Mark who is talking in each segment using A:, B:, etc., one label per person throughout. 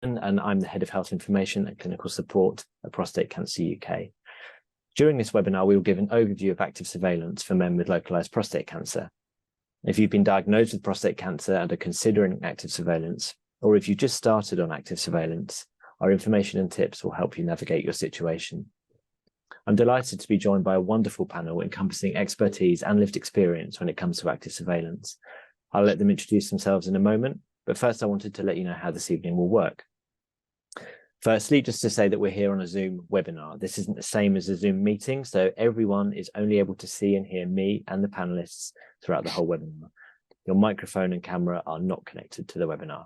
A: and I'm the Head of Health Information and Clinical Support at Prostate Cancer UK. During this webinar, we will give an overview of active surveillance for men with localized prostate cancer. If you've been diagnosed with prostate cancer and are considering active surveillance, or if you just started on active surveillance, our information and tips will help you navigate your situation. I'm delighted to be joined by a wonderful panel encompassing expertise and lived experience when it comes to active surveillance. I'll let them introduce themselves in a moment, but first I wanted to let you know how this evening will work. Firstly, just to say that we're here on a Zoom webinar. This isn't the same as a Zoom meeting, so everyone is only able to see and hear me and the panelists throughout the whole webinar. Your microphone and camera are not connected to the webinar.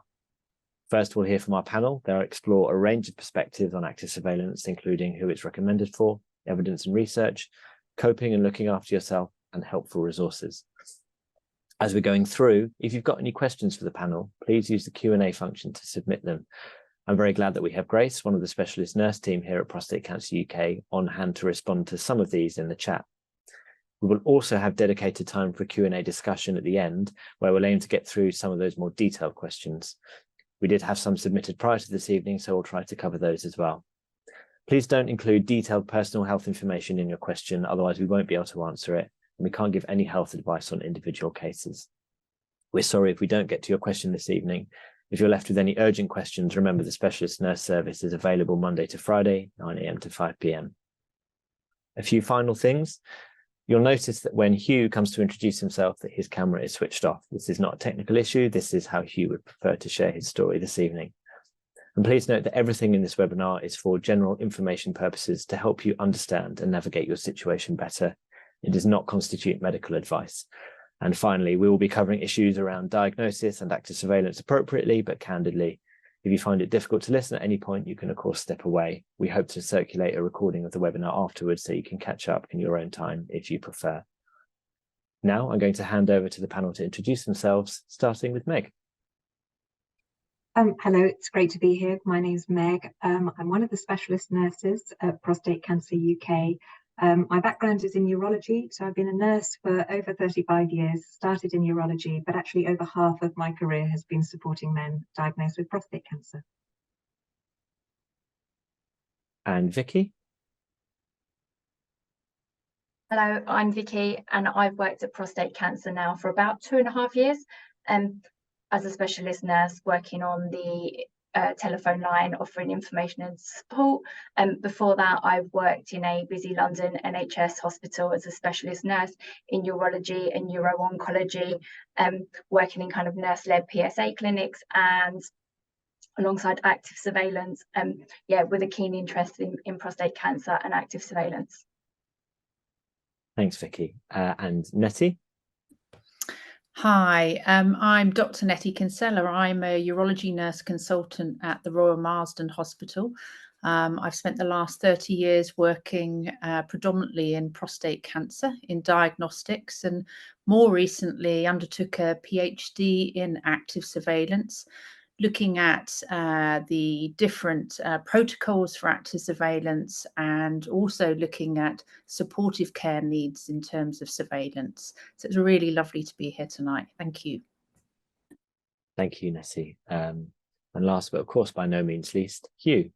A: First, we'll hear from our panel. They'll explore a range of perspectives on active surveillance, including who it's recommended for, evidence and research, coping and looking after yourself, and helpful resources. As we're going through, if you've got any questions for the panel, please use the Q&A function to submit them. I'm very glad that we have Grace, one of the specialist nurse team here at Prostate Cancer UK, on hand to respond to some of these in the chat. We will also have dedicated time for a Q&A discussion at the end, where we'll aim to get through some of those more detailed questions. We did have some submitted prior to this evening, so we'll try to cover those as well. Please don't include detailed personal health information in your question, otherwise we won't be able to answer it, and we can't give any health advice on individual cases. We're sorry if we don't get to your question this evening. If you're left with any urgent questions, remember the specialist nurse service is available Monday to Friday, 9 AM to 5 PM. A few final things. You'll notice that when Hugh comes to introduce himself, that his camera is switched off. This is not a technical issue. This is how Hugh would prefer to share his story this evening. And please note that everything in this webinar is for general information purposes to help you understand and navigate your situation better. It does not constitute medical advice. And finally, we will be covering issues around diagnosis and active surveillance appropriately, but candidly. If you find it difficult to listen at any point, you can of course step away. We hope to circulate a recording of the webinar afterwards so you can catch up in your own time if you prefer. Now I'm going to hand over to the panel to introduce themselves, starting with Meg.
B: Hello, it's great to be here. My name's Meg. I'm one of the specialist nurses at Prostate Cancer UK. My background is in urology, so I've been a nurse for over 35 years, started in urology, but actually over half of my career has been supporting men diagnosed with prostate cancer.
A: And Vicky?
C: Hello, I'm Vicky, and I've worked at Prostate Cancer now for about 2.5 years as a specialist nurse working on the telephone line offering information and support. Before that, I've worked in a busy London NHS hospital as a specialist nurse in urology and uro-oncology, working in kind of nurse-led PSA clinics and alongside active surveillance, with a keen interest in prostate cancer and active surveillance.
A: Thanks, Vicky. And Nettie?
D: Hi, I'm Dr. Nettie Kinsella. I'm a urology nurse consultant at the Royal Marsden Hospital. I've spent the last 30 years working predominantly in prostate cancer, in diagnostics, and more recently undertook a PhD in active surveillance, looking at the different protocols for active surveillance and also looking at supportive care needs in terms of surveillance. So it's really lovely to be here tonight. Thank you.
A: Thank you, Nessie. And last, but of course, by no means least, Hugh.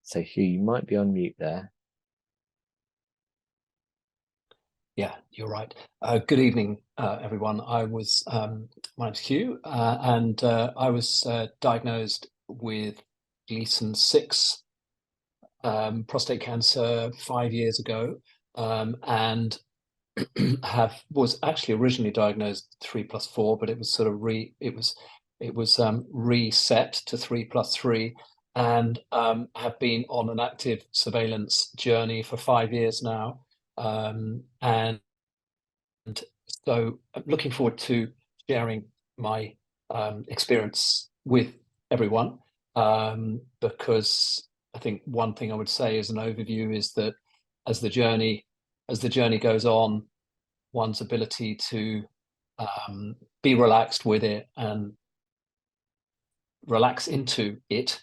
A: So Hugh, you might be on mute there.
E: Yeah, you're right. Good evening, everyone. My name's Hugh, and I was diagnosed with Gleason 6 prostate cancer 5 years ago, and was actually originally diagnosed 3+4, but it was sort of reset to 3+3, and have been on an active surveillance journey for 5 years now. And so I'm looking forward to sharing my experience with everyone, because I think one thing I would say as an overview is that as the journey goes on, one's ability to be relaxed with it and relax into it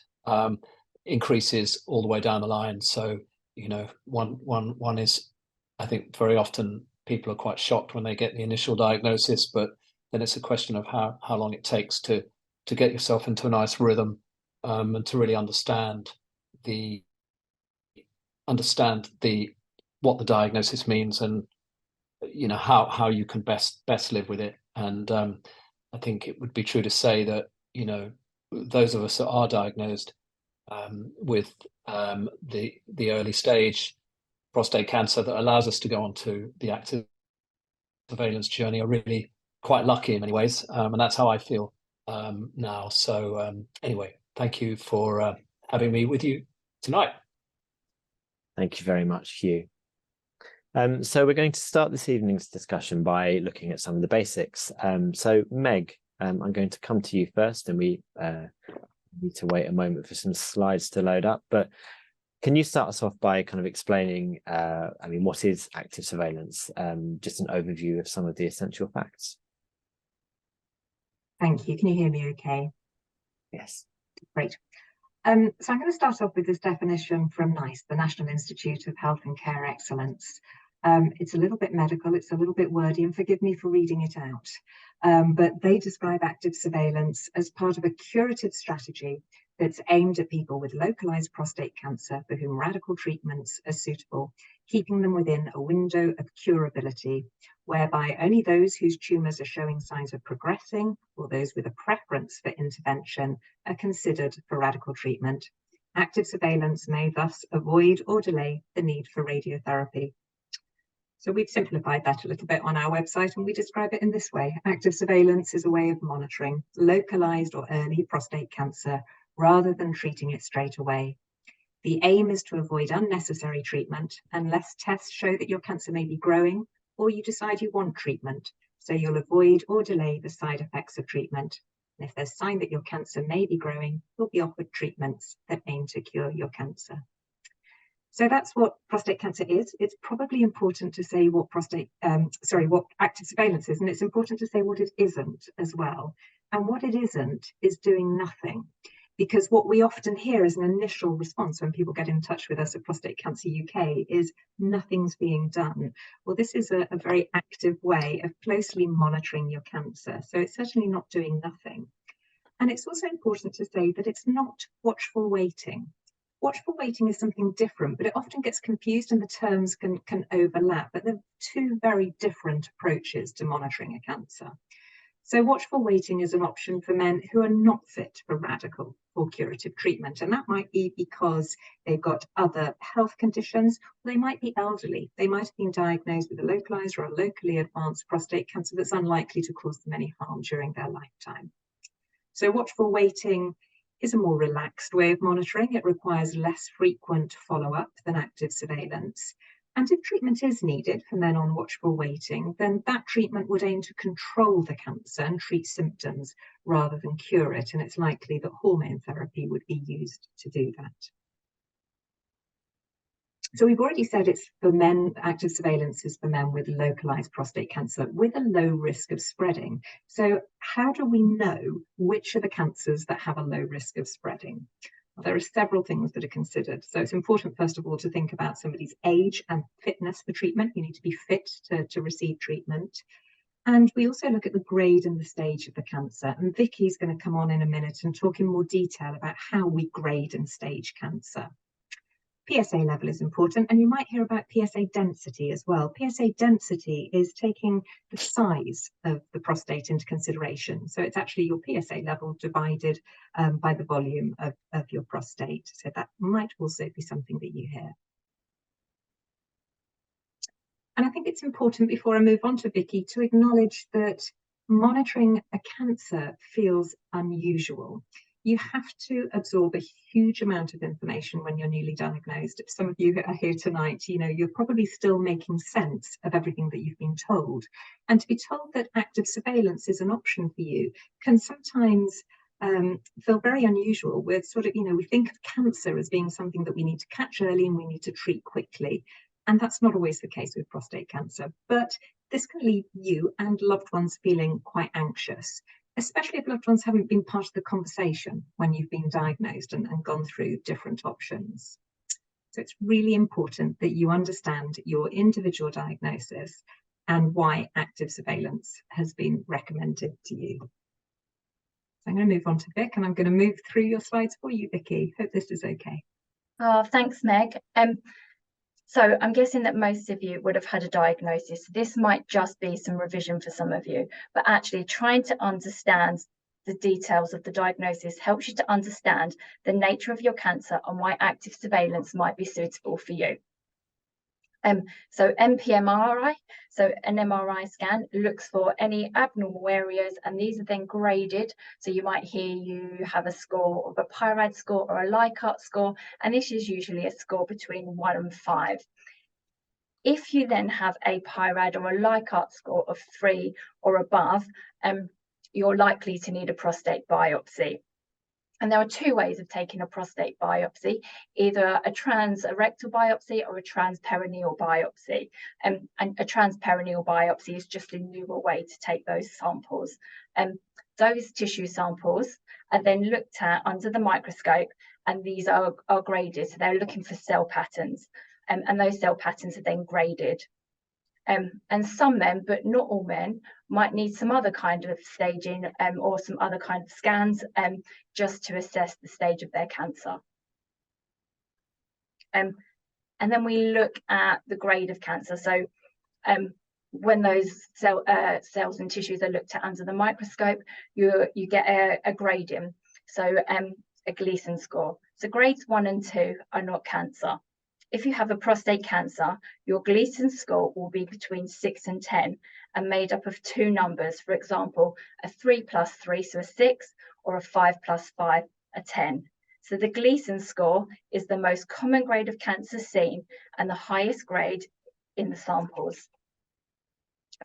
E: increases all the way down the line. So, you know, one is, I think, very often people are quite shocked when they get the initial diagnosis, but then it's a question of how long it takes to get yourself into a nice rhythm, and to really understand what the diagnosis means, and how you can best live with it. And I think it would be true to say that those of us that are diagnosed with the early stage prostate cancer that allows us to go on to the active surveillance journey are really quite lucky in many ways, and that's how I feel now. So anyway, thank you for having me with you tonight.
A: Thank you very much, Hugh. So we're going to start this evening's discussion by looking at some of the basics. So Meg, I'm going to come to you first, and we need to wait a moment for some slides to load up. But can you start us off by kind of explaining, what is active surveillance? Just an overview of some of the essential facts.
B: Thank you. Can you hear me okay?
A: Yes.
B: Great. So I'm going to start off with this definition from NICE, the National Institute of Health and Care Excellence. It's a little bit medical, it's a little bit wordy, and forgive me for reading it out. But they describe active surveillance as part of a curative strategy that's aimed at people with localized prostate cancer for whom radical treatments are suitable, keeping them within a window of curability, whereby only those whose tumours are showing signs of progressing, or those with a preference for intervention, are considered for radical treatment. Active surveillance may thus avoid or delay the need for radiotherapy. So we've simplified that a little bit on our website, and we describe it in this way. Active surveillance is a way of monitoring localized or early prostate cancer rather than treating it straight away. The aim is to avoid unnecessary treatment unless tests show that your cancer may be growing, or you decide you want treatment. So you'll avoid or delay the side effects of treatment. And if there's a sign that your cancer may be growing, you'll be offered treatments that aim to cure your cancer. So that's what prostate cancer is. It's probably important to say what what active surveillance is, and it's important to say what it isn't as well. And what it isn't is doing nothing. Because what we often hear as an initial response when people get in touch with us at Prostate Cancer UK is nothing's being done. Well, this is a very active way of closely monitoring your cancer. So it's certainly not doing nothing. And it's also important to say that it's not watchful waiting. Watchful waiting is something different, but it often gets confused and the terms can overlap. But they're two very different approaches to monitoring a cancer. So watchful waiting is an option for men who are not fit for radical or curative treatment. And that might be because they've got other health conditions. They might be elderly. They might have been diagnosed with a localized or a locally advanced prostate cancer that's unlikely to cause them any harm during their lifetime. So watchful waiting is a more relaxed way of monitoring. It requires less frequent follow-up than active surveillance. And if treatment is needed for men on watchful waiting, then that treatment would aim to control the cancer and treat symptoms rather than cure it. And it's likely that hormone therapy would be used to do that. So we've already said it's for men, active surveillance is for men with localized prostate cancer with a low risk of spreading. So how do we know which are the cancers that have a low risk of spreading? Well, there are several things that are considered. So it's important, first of all, to think about somebody's age and fitness for treatment. You need to be fit to receive treatment. And we also look at the grade and the stage of the cancer. And Vicky's going to come on in a minute and talk in more detail about how we grade and stage cancer. PSA level is important, and you might hear about PSA density as well. PSA density is taking the size of the prostate into consideration. So it's actually your PSA level divided by the volume of your prostate. So that might also be something that you hear. And I think it's important, before I move on to Vicky, to acknowledge that monitoring a cancer feels unusual. You have to absorb a huge amount of information when you're newly diagnosed. If some of you are here tonight, you're probably still making sense of everything that you've been told. And to be told that active surveillance is an option for you can sometimes feel very unusual. We're we think of cancer as being something that we need to catch early and we need to treat quickly. And that's not always the case with prostate cancer. But this can leave you and loved ones feeling quite anxious, especially if loved ones haven't been part of the conversation when you've been diagnosed and gone through different options. So it's really important that you understand your individual diagnosis and why active surveillance has been recommended to you. So I'm going to move on to Vic, and I'm going to move through your slides for you, Vicky. Hope this is okay.
C: Oh, thanks, Meg. So I'm guessing that most of you would have had a diagnosis. This might just be some revision for some of you, but actually trying to understand the details of the diagnosis helps you to understand the nature of your cancer and why active surveillance might be suitable for you. So NPMRI, so an MRI scan looks for any abnormal areas, and these are then graded. So you might hear you have a score of a Pyrad score or a Likert score, and this is usually a score between 1 and 5. If you then have a Pyrad or a Likert score of 3 or above, you're likely to need a prostate biopsy. And there are two ways of taking a prostate biopsy, either a transrectal biopsy or a transperineal biopsy. And a transperineal biopsy is just a newer way to take those samples. Those tissue samples are then looked at under the microscope, and these are graded. So they're looking for cell patterns, and those cell patterns are then graded. And some men, but not all men, might need some other kind of staging or some other kind of scans just to assess the stage of their cancer. And then we look at the grade of cancer. So when those cells and tissues are looked at under the microscope, you get a grading, so a Gleason score. So grades 1 and 2 are not cancer. If you have a prostate cancer, your Gleason score will be between 6 and 10 and made up of 2 numbers. For example, a 3 plus 3, so a 6, or a 5 plus 5, a 10. So the Gleason score is the most common grade of cancer seen and the highest grade in the samples.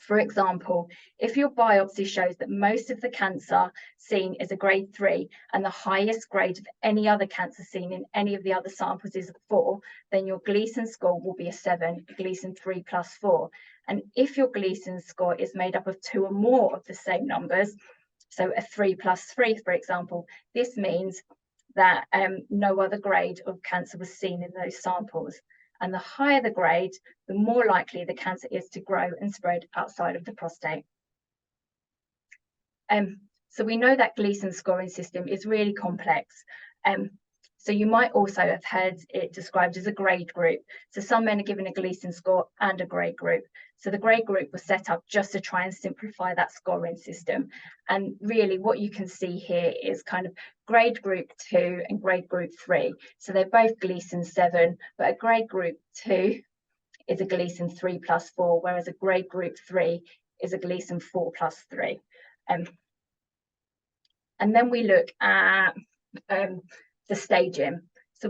C: For example, if your biopsy shows that most of the cancer seen is a grade 3 and the highest grade of any other cancer seen in any of the other samples is a 4, then your Gleason score will be a 7, Gleason 3 plus 4. And if your Gleason score is made up of 2 or more of the same numbers, so a 3 plus 3, for example, this means that no other grade of cancer was seen in those samples. And the higher the grade, the more likely the cancer is to grow and spread outside of the prostate. So we know that Gleason scoring system is really complex. So you might also have heard it described as a grade group. So some men are given a Gleason score and a grade group. So the grade group was set up just to try and simplify that scoring system. And really what you can see here is kind of grade group 2 and grade group 3. So they're both Gleason 7, but a grade group 2 is a Gleason 3 plus 4, whereas a grade group 3 is a Gleason 4 plus 3. And then we look at the staging. So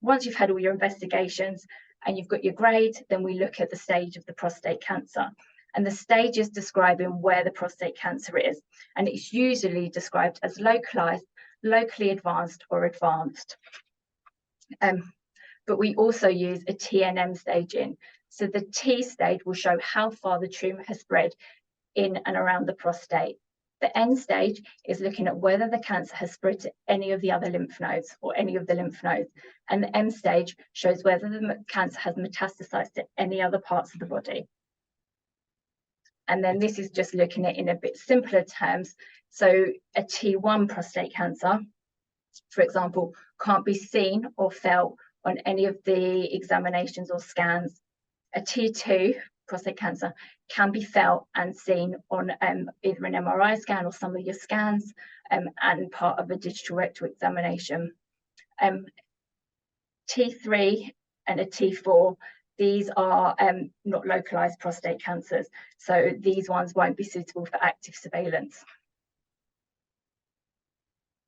C: once you've had all your investigations and you've got your grade, then we look at the stage of the prostate cancer. And the stage is describing where the prostate cancer is. And it's usually described as localized, locally advanced, or advanced. But we also use a TNM staging. So the T stage will show how far the tumor has spread in and around the prostate. The N stage is looking at whether the cancer has spread to any of the other lymph nodes or any of the lymph nodes. And the M stage shows whether the cancer has metastasized to any other parts of the body. And then this is just looking at it in a bit simpler terms. So a T1 prostate cancer, for example, can't be seen or felt on any of the examinations or scans. A T2 prostate cancer can be felt and seen on either an MRI scan or some of your scans and part of a digital rectal examination. T3 and a T4, these are not localized prostate cancers, so these ones won't be suitable for active surveillance.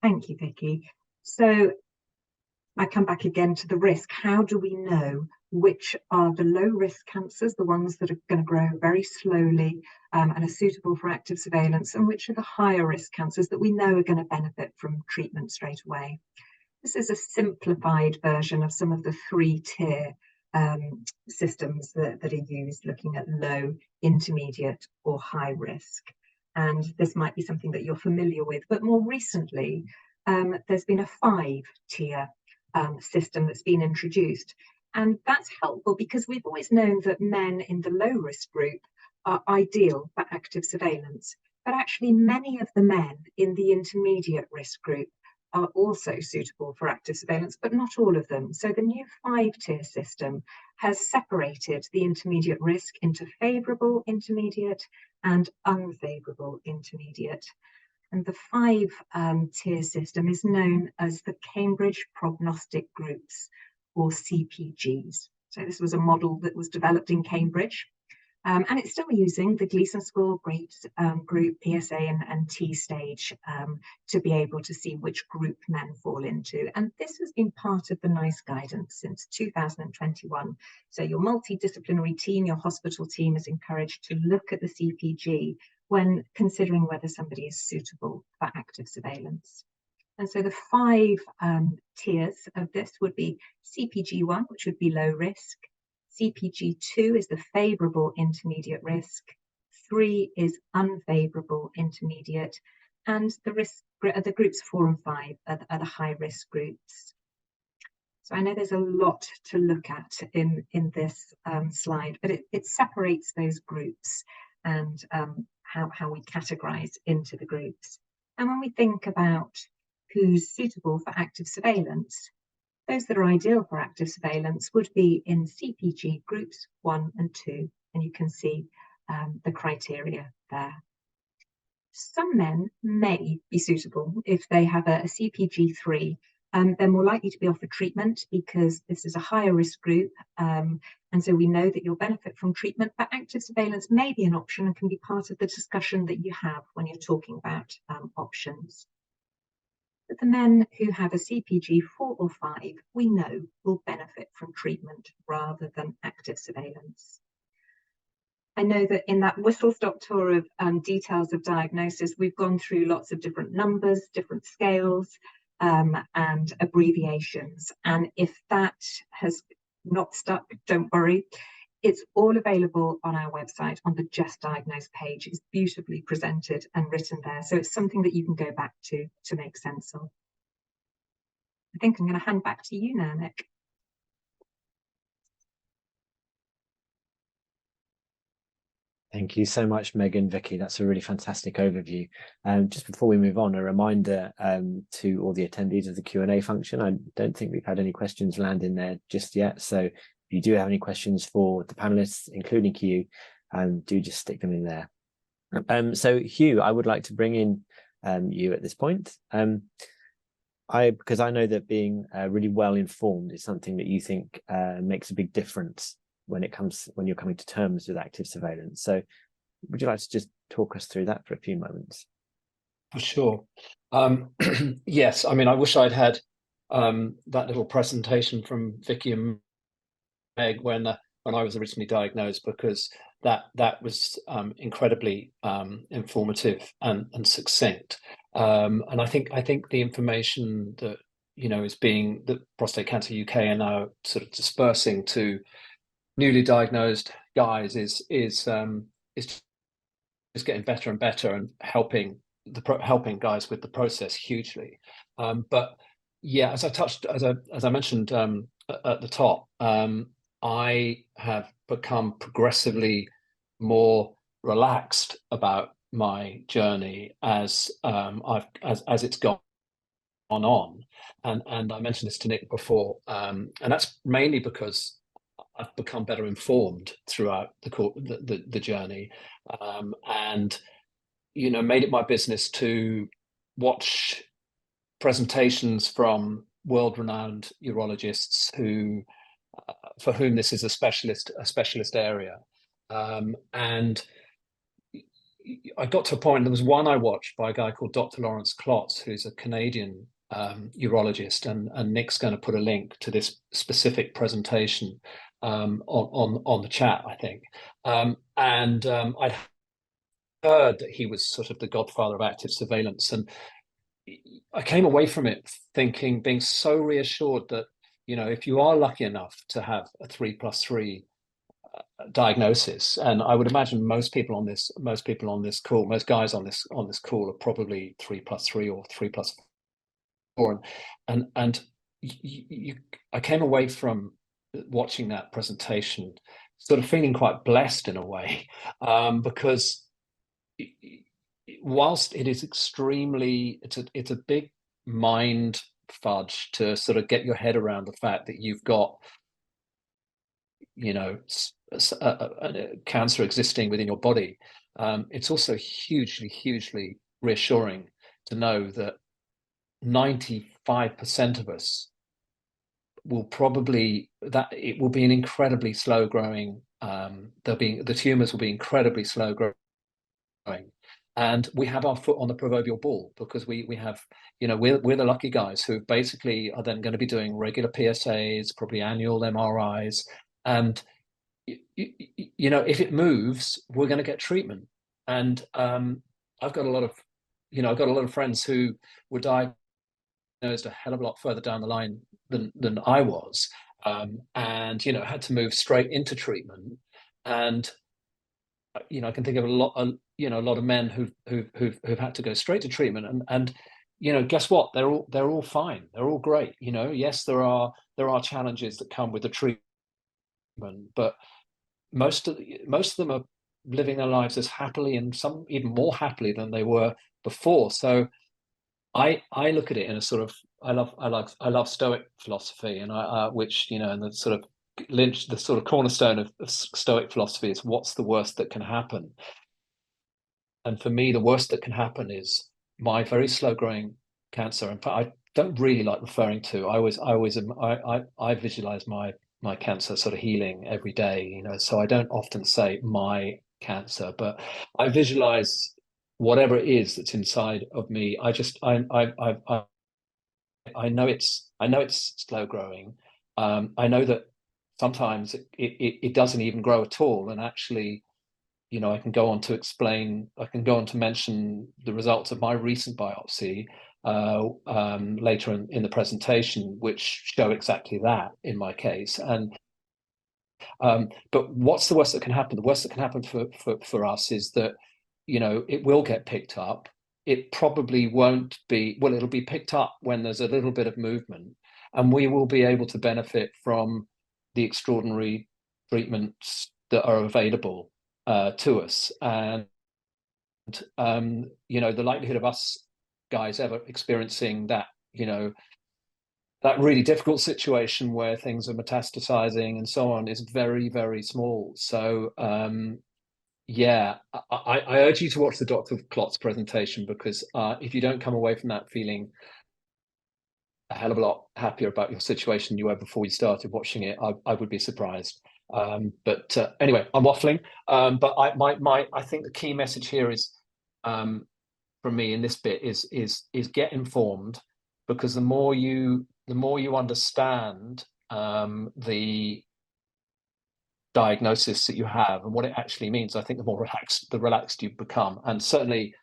B: Thank you, Vicky. So I come back again to the risk. How do we know which are the low risk cancers, the ones that are going to grow very slowly and are suitable for active surveillance, and which are the higher risk cancers that we know are going to benefit from treatment straight away? This is a simplified version of some of the 3-tier systems that are used, looking at low, intermediate, or high risk. And this might be something that you're familiar with, but more recently, there's been a 5-tier system that's been introduced. And that's helpful because we've always known that men in the low risk group are ideal for active surveillance. But actually, many of the men in the intermediate risk group are also suitable for active surveillance, but not all of them. So the new 5-tier system has separated the intermediate risk into favourable intermediate and unfavourable intermediate. And the 5-tier system is known as the Cambridge Prognostic Groups, or CPGs. So this was a model that was developed in Cambridge. And it's still using the Gleason score, Great Group, PSA and T stage to be able to see which group men fall into. And this has been part of the NICE guidance since 2021. So your multidisciplinary team, your hospital team is encouraged to look at the CPG when considering whether somebody is suitable for active surveillance. And so the 5 tiers of this would be CPG1, which would be low risk. CPG2 is the favourable intermediate risk. 3 is unfavourable intermediate. And the groups 4 and 5 are the high risk groups. So I know there's a lot to look at in this slide, but it separates those groups and how we categorise into the groups. And when we think about who's suitable for active surveillance, those that are ideal for active surveillance would be in CPG groups 1 and 2, and you can see the criteria there. Some men may be suitable if they have a CPG 3. They're more likely to be offered treatment because this is a higher risk group, and so we know that you'll benefit from treatment, but active surveillance may be an option and can be part of the discussion that you have when you're talking about options. But the men who have a CPG 4 or 5, we know will benefit from treatment rather than active surveillance. I know that in that whistle-stop tour of details of diagnosis, we've gone through lots of different numbers, different scales, and abbreviations. And if that has not stuck, don't worry. It's all available on our website on the Just Diagnose page. It's beautifully presented and written there. So it's something that you can go back to make sense of. I think I'm going to hand back to you now, Nick.
A: Thank you so much, Megan, Vicky. That's a really fantastic overview. Just before we move on, a reminder to all the attendees of the Q&A function. I don't think we've had any questions land in there just yet. So if you do have any questions for the panelists, including Hugh, do just stick them in there. So Hugh, I would like to bring in you at this point. Because I know that being really well informed is something that you think makes a big difference when you're coming to terms with active surveillance. So would you like to just talk us through that for a few moments?
E: For sure. Yes, I mean, I wish I'd had that little presentation from Vicky and Meg when I was originally diagnosed, because that was incredibly informative and succinct. And I think the information that that Prostate Cancer UK are now sort of dispersing to newly diagnosed guys is getting better and better and helping guys with the process hugely. But yeah, as I mentioned at the top, I have become progressively more relaxed about my journey as it's gone on, and I mentioned this to Nick before, and that's mainly because I've become better informed throughout the journey, and made it my business to watch presentations from world-renowned urologists for whom this is a specialist area, and I got to a point. There was one I watched by a guy called Dr. Lawrence Klotz, who's a Canadian urologist, and Nick's going to put a link to this specific presentation on the chat, I think. I'd heard that he was sort of the godfather of active surveillance, and I came away from it being so reassured that if you are lucky enough to have a 3+3 diagnosis, and I would imagine most guys on this call are probably 3+3 or 3+4, and I came away from watching that presentation, sort of feeling quite blessed in a way, because whilst it is extremely, it's a big mind fudge to sort of get your head around the fact that you've got, you know, a cancer existing within your body. It's also hugely reassuring to know that 95% of us will probably, that it will be an incredibly slow growing, the tumors will be incredibly slow growing, and we have our foot on the proverbial ball, because we have, you know, we're the lucky guys who basically are then going to be doing regular PSAs, probably annual MRIs, and you know, if it moves, we're going to get treatment. And I've got a lot of friends who were diagnosed a hell of a lot further down the line than I was, and you know, had to move straight into treatment. And you know, I can think of a lot of men who've had to go straight to treatment, and you know, guess what? They're all fine. They're all great. You know, yes, there are challenges that come with the treatment, but most of them are living their lives as happily, and some even more happily than they were before. So I look at it in a sort of, I love Stoic philosophy, and which, you know, and the sort of cornerstone of Stoic philosophy is, what's the worst that can happen? And for me, the worst that can happen is my very slow growing cancer. In fact, I don't really like referring to. I visualize my cancer sort of healing every day, you know. So I don't often say my cancer, but I visualize whatever it is that's inside of me. I know it's slow growing. I know that sometimes it doesn't even grow at all, and actually, you know, I can go on to mention the results of my recent biopsy later in the presentation, which show exactly that in my case. And but what's the worst that can happen? The worst that can happen for us is that, you know, it will get picked up. It probably won't be, well, it'll be picked up when there's a little bit of movement, and we will be able to benefit from the extraordinary treatments that are available to us. And you know, the likelihood of us guys ever experiencing that, you know, that really difficult situation where things are metastasizing and so on is very small. So yeah, I urge you to watch the Dr. Klotz presentation, because if you don't come away from that feeling a hell of a lot happier about your situation than you were before you started watching it, I would be surprised. But anyway, I'm waffling. But I think the key message here is, from me in this bit, is get informed, because the more you understand the diagnosis that you have and what it actually means, I think the more relaxed you become. And certainly,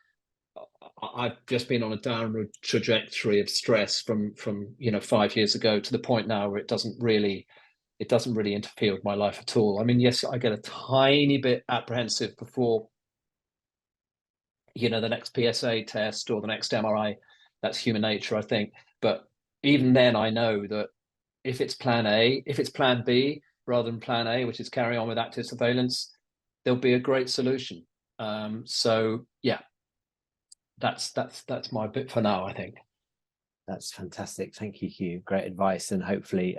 E: I've just been on a downward trajectory of stress from you know, 5 years ago to the point now where it doesn't really interfere with my life at all. I mean, yes, I get a tiny bit apprehensive before, you know, the next PSA test or the next MRI. That's human nature, I think. But even then, I know that if it's plan B rather than plan A, which is carry on with active surveillance, there'll be a great solution. So yeah, that's my bit for now, I think.
A: That's fantastic. Thank you, Hugh. Great advice. And hopefully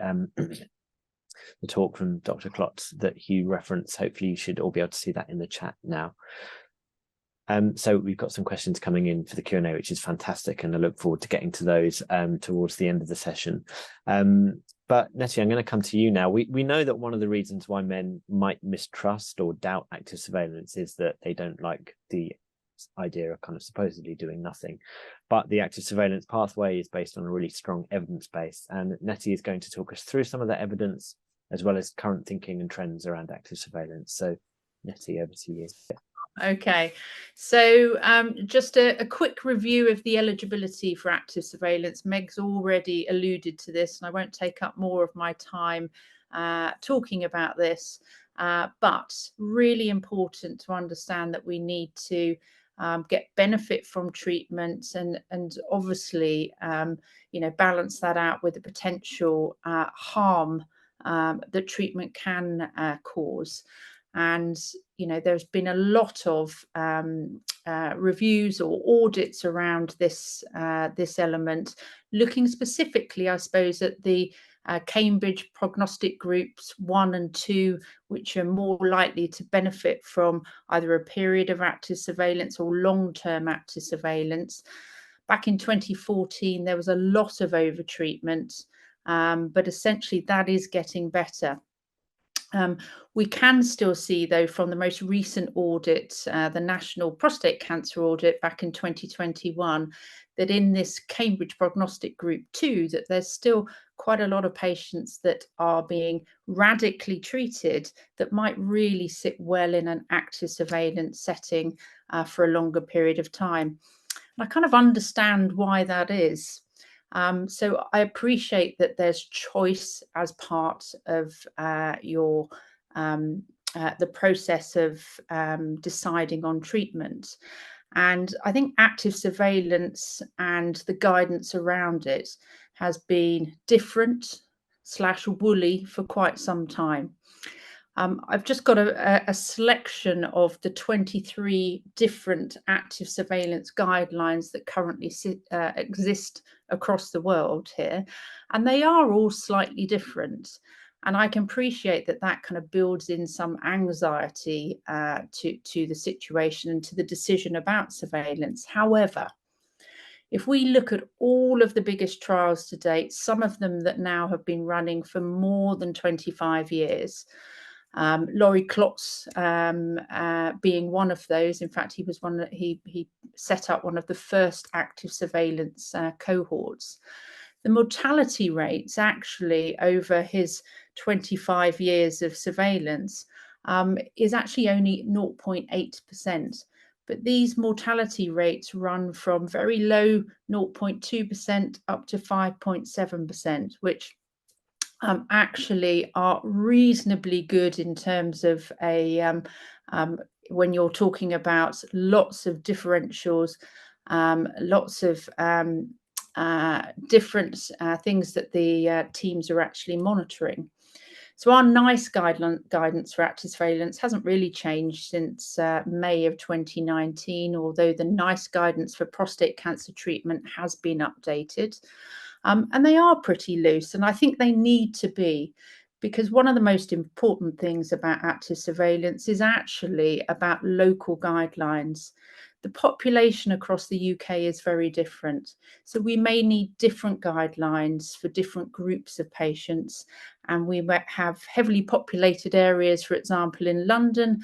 A: the talk from Dr. Klotz that Hugh referenced, hopefully you should all be able to see that in the chat now. So we've got some questions coming in for the Q&A, which is fantastic, and I look forward to getting to those towards the end of the session. But Nettie, I'm going to come to you now. We know that one of the reasons why men might mistrust or doubt active surveillance is that they don't like the idea of kind of supposedly doing nothing. But the active surveillance pathway is based on a really strong evidence base, and Nettie is going to talk us through some of that evidence, as well as current thinking and trends around active surveillance. So Nettie, over to you.
D: Okay, so just a quick review of the eligibility for active surveillance. Meg's already alluded to this, and I won't take up more of my time talking about this, but really important to understand that we need to get benefit from treatment, and obviously, you know, balance that out with the potential harm that treatment can cause. And, you know, there's been a lot of reviews or audits around this element, looking specifically, I suppose, at the Cambridge prognostic groups 1 and 2, which are more likely to benefit from either a period of active surveillance or long-term active surveillance. Back in 2014, there was a lot of overtreatment, but essentially that is getting better. We can still see, though, from the most recent audit, the National Prostate Cancer Audit back in 2021, that in this Cambridge Prognostic Group 2, that there's still quite a lot of patients that are being radically treated that might really sit well in an active surveillance setting for a longer period of time. And I kind of understand why that is. So I appreciate that there's choice as part of the process of deciding on treatment. And I think active surveillance and the guidance around it has been different / woolly for quite some time. I've just got a selection of the 23 different active surveillance guidelines that currently exist across the world here, and they are all slightly different. And I can appreciate that that kind of builds in some anxiety to the situation and to the decision about surveillance. However, if we look at all of the biggest trials to date, some of them that now have been running for more than 25 years, Laurie Klotz being one of those. In fact, he was one that he set up one of the first active surveillance cohorts. The mortality rates actually over his 25 years of surveillance is actually only 0.8%. But these mortality rates run from very low 0.2% up to 5.7%, which actually are reasonably good in terms of when you're talking about lots of differentials, lots of different things that the teams are actually monitoring. So our NICE guidance for active surveillance hasn't really changed since May of 2019, although the NICE guidance for prostate cancer treatment has been updated. And they are pretty loose, and I think they need to be, because one of the most important things about active surveillance is actually about local guidelines. The population across the UK is very different, so we may need different guidelines for different groups of patients, and we might have heavily populated areas, for example, in London,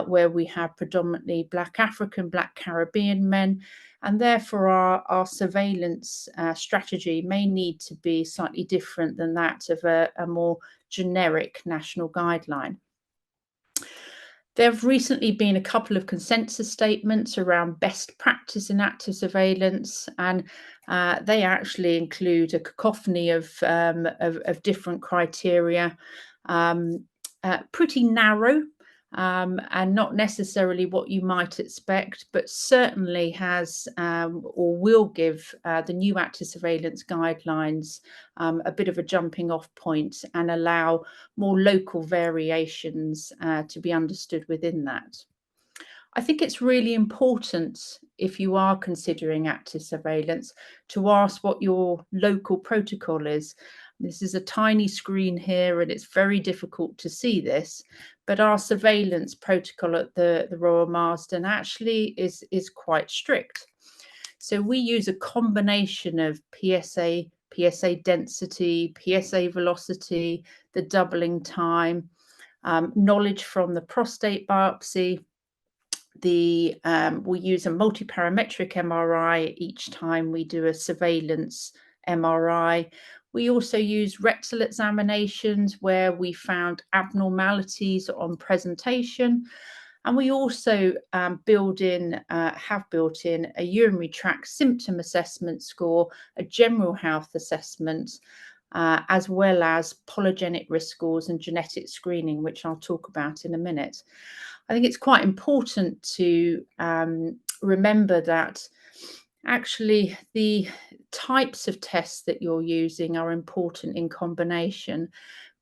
D: where we have predominantly Black African, Black Caribbean men, and therefore our surveillance strategy may need to be slightly different than that of a more generic national guideline. There have recently been a couple of consensus statements around best practice in active surveillance, and they actually include a cacophony of different criteria, pretty narrow, and not necessarily what you might expect, but certainly has or will give the new active surveillance guidelines a bit of a jumping off point and allow more local variations to be understood within that. I think it's really important, if you are considering active surveillance, to ask what your local protocol is. This is a tiny screen here and it's very difficult to see this, but our surveillance protocol at the Royal Marsden actually is quite strict. So we use a combination of PSA density, PSA velocity, the doubling time, knowledge from the prostate biopsy. We use a multiparametric MRI each time we do a surveillance MRI. We also use rectal examinations where we found abnormalities on presentation. And we also have built in a urinary tract symptom assessment score, a general health assessment, as well as polygenic risk scores and genetic screening, which I'll talk about in a minute. I think it's quite important to remember that actually the types of tests that you're using are important in combination,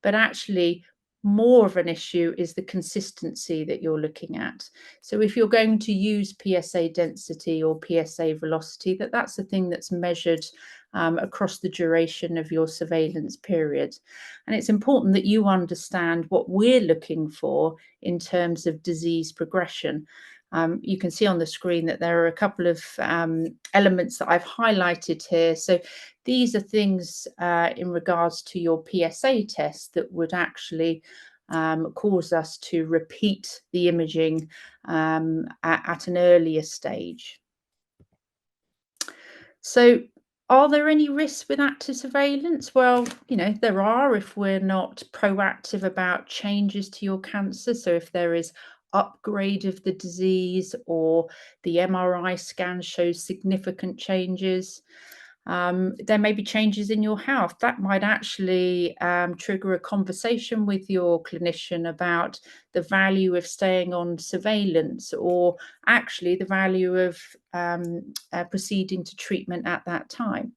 D: but actually more of an issue is the consistency that you're looking at. So if you're going to use PSA density or PSA velocity, that's the thing that's measured across the duration of your surveillance period. And it's important that you understand what we're looking for in terms of disease progression. You can see on the screen that there are a couple of elements that I've highlighted here. So these are things in regards to your PSA test that would actually cause us to repeat the imaging at an earlier stage. So are there any risks with active surveillance? Well, there are if we're not proactive about changes to your cancer. So if there is upgrade of the disease or the MRI scan shows significant changes, there may be changes in your health that might actually trigger a conversation with your clinician about the value of staying on surveillance, or actually the value of proceeding to treatment at that time.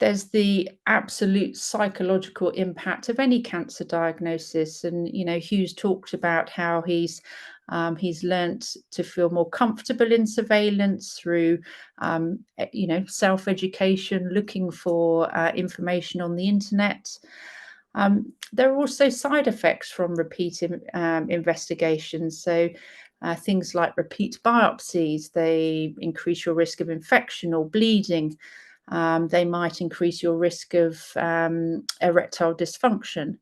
D: There's the absolute psychological impact of any cancer diagnosis, and Hugh's talked about how he's learnt to feel more comfortable in surveillance through self-education, looking for information on the internet. There are also side effects from repeat investigations. So things like repeat biopsies, they increase your risk of infection or bleeding. They might increase your risk of erectile dysfunction.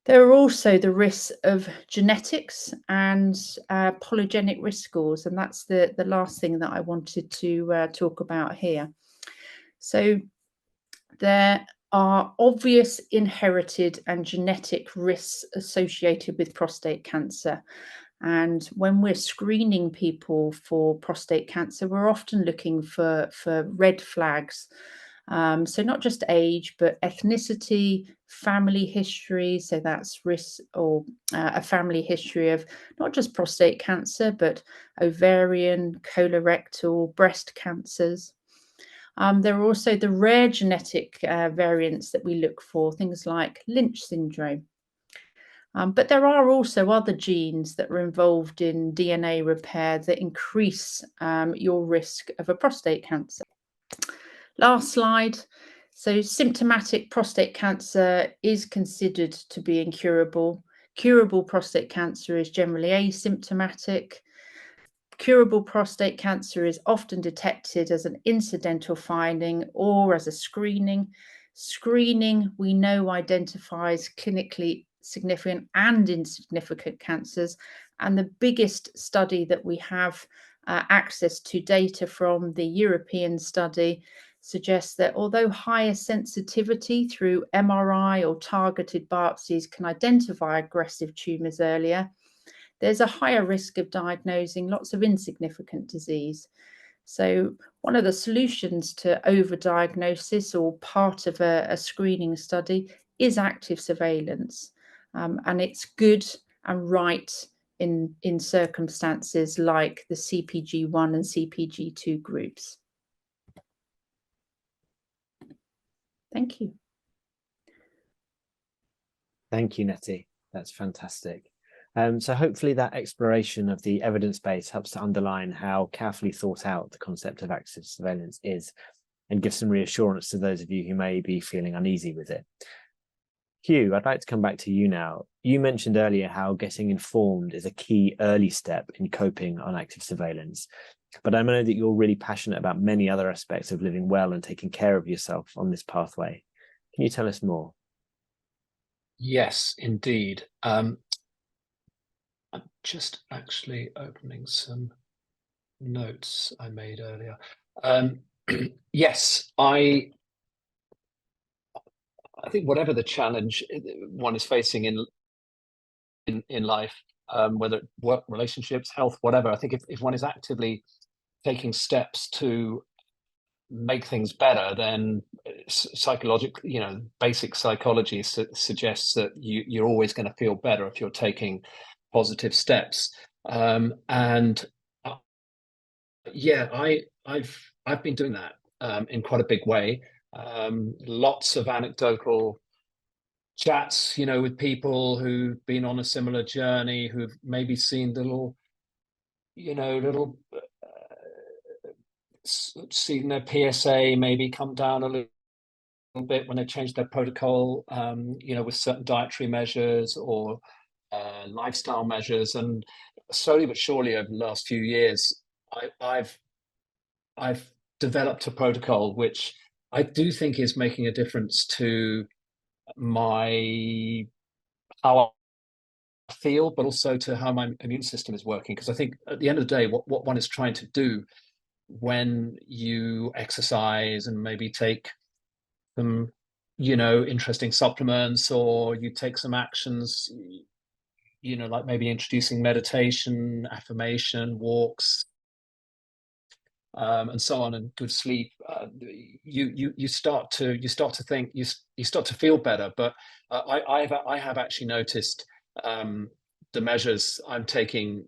D: There are also the risks of genetics and polygenic risk scores, and that's the last thing that I wanted to talk about here. So there are obvious inherited and genetic risks associated with prostate cancer. And when we're screening people for prostate cancer, we're often looking for red flags. So not just age, but ethnicity, family history. So that's risk or a family history of not just prostate cancer, but ovarian, colorectal, breast cancers. There are also the rare genetic variants that we look for, things like Lynch syndrome. But there are also other genes that are involved in DNA repair that increase your risk of a prostate cancer. Last slide. So symptomatic prostate cancer is considered to be incurable. Curable prostate cancer is generally asymptomatic. Curable prostate cancer is often detected as an incidental finding or as a screening. Screening, we know, identifies clinically significant and insignificant cancers. And the biggest study that we have access to data from, the European study, suggests that although higher sensitivity through MRI or targeted biopsies can identify aggressive tumours earlier, there's a higher risk of diagnosing lots of insignificant disease. So one of the solutions to overdiagnosis or part of a screening study is active surveillance. And it's good and right in circumstances like the CPG1 and CPG2 groups. Thank you.
A: Thank you, Nettie. That's fantastic. So hopefully that exploration of the evidence base helps to underline how carefully thought out the concept of active surveillance is, and give some reassurance to those of you who may be feeling uneasy with it. Hugh, I'd like to come back to you now. You mentioned earlier how getting informed is a key early step in coping on active surveillance, but I know that you're really passionate about many other aspects of living well and taking care of yourself on this pathway. Can you tell us more?
E: Yes, indeed. I'm just actually opening some notes I made earlier. Yes, I think whatever the challenge one is facing in life, whether work, relationships, health, whatever, I think if one is actively taking steps to make things better, then psychologically, basic psychology suggests that you're always going to feel better if you're taking positive steps. Yeah, I've been doing that in quite a big way. Lots of anecdotal chats, with people who've been on a similar journey, who've maybe seen little seen their PSA maybe come down a little bit when they changed their protocol, with certain dietary measures or lifestyle measures. And slowly but surely over the last few years, I've developed a protocol which I do think is making a difference to how I feel, but also to how my immune system is working. Because I think at the end of the day, what one is trying to do when you exercise and maybe take some, interesting supplements, or you take some actions, like maybe introducing meditation, affirmation, walks, and so on, and good sleep, you start to think, you start to feel better. But I have actually noticed the measures I'm taking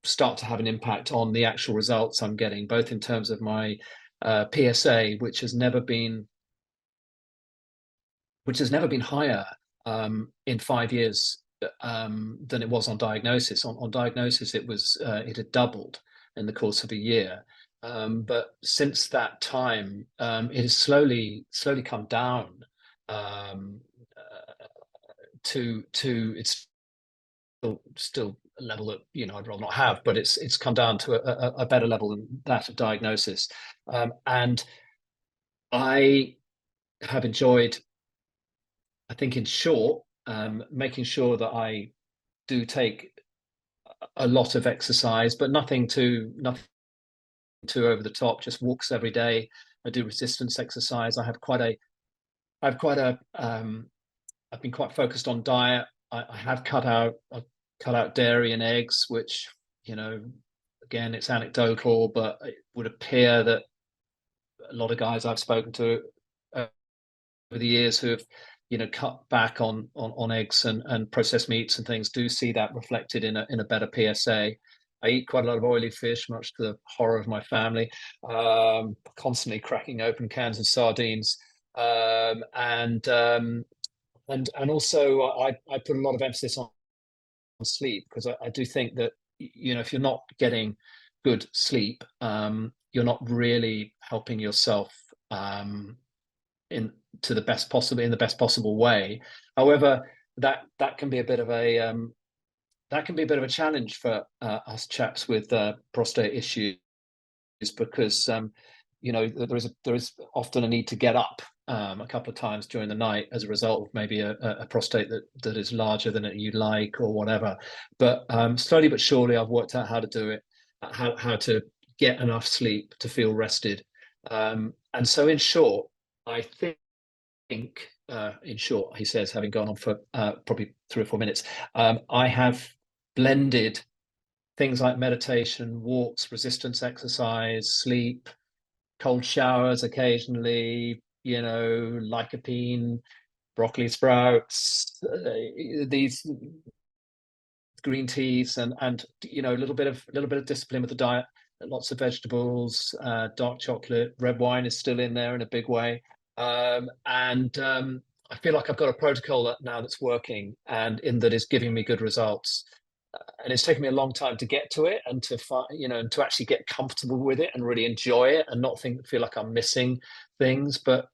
E: start to have an impact on the actual results I'm getting, both in terms of my PSA, which has never been higher in 5 years than it was on diagnosis. On diagnosis, it had doubled in the course of a year. But since that time, it has slowly come down to it's still a level that I'd rather not have, but it's come down to a better level than that of diagnosis. And I have enjoyed, I think, in short, making sure that I do take a lot of exercise, but nothing too over the top. Just walks every day. I do resistance exercise. I've been quite focused on diet. I've cut out dairy and eggs, which, again, it's anecdotal, but it would appear that a lot of guys I've spoken to over the years who have, cut back on eggs and processed meats and things do see that reflected in a better PSA. I eat quite a lot of oily fish, much to the horror of my family, constantly cracking open cans of sardines. And also I put a lot of emphasis on sleep, because I do think that, if you're not getting good sleep, you're not really helping yourself in the best possible way. However, that can be a bit of a challenge for us chaps with prostate issues, because there is often a need to get up a couple of times during the night as a result of maybe a prostate that is larger than you'd like, or whatever. But slowly but surely, I've worked out how to do it, how to get enough sleep to feel rested. And so, in short, I think, in short, he says, having gone on for probably 3 or 4 minutes, I have blended things like meditation, walks, resistance exercise, sleep, cold showers occasionally, lycopene, broccoli sprouts, these green teas, and a little bit of discipline with the diet, lots of vegetables, dark chocolate, red wine is still in there in a big way. I feel like I've got a protocol now that's working, and in that is giving me good results. And it's taken me a long time to get to it, and to and to actually get comfortable with it and really enjoy it, and not feel like I'm missing things. But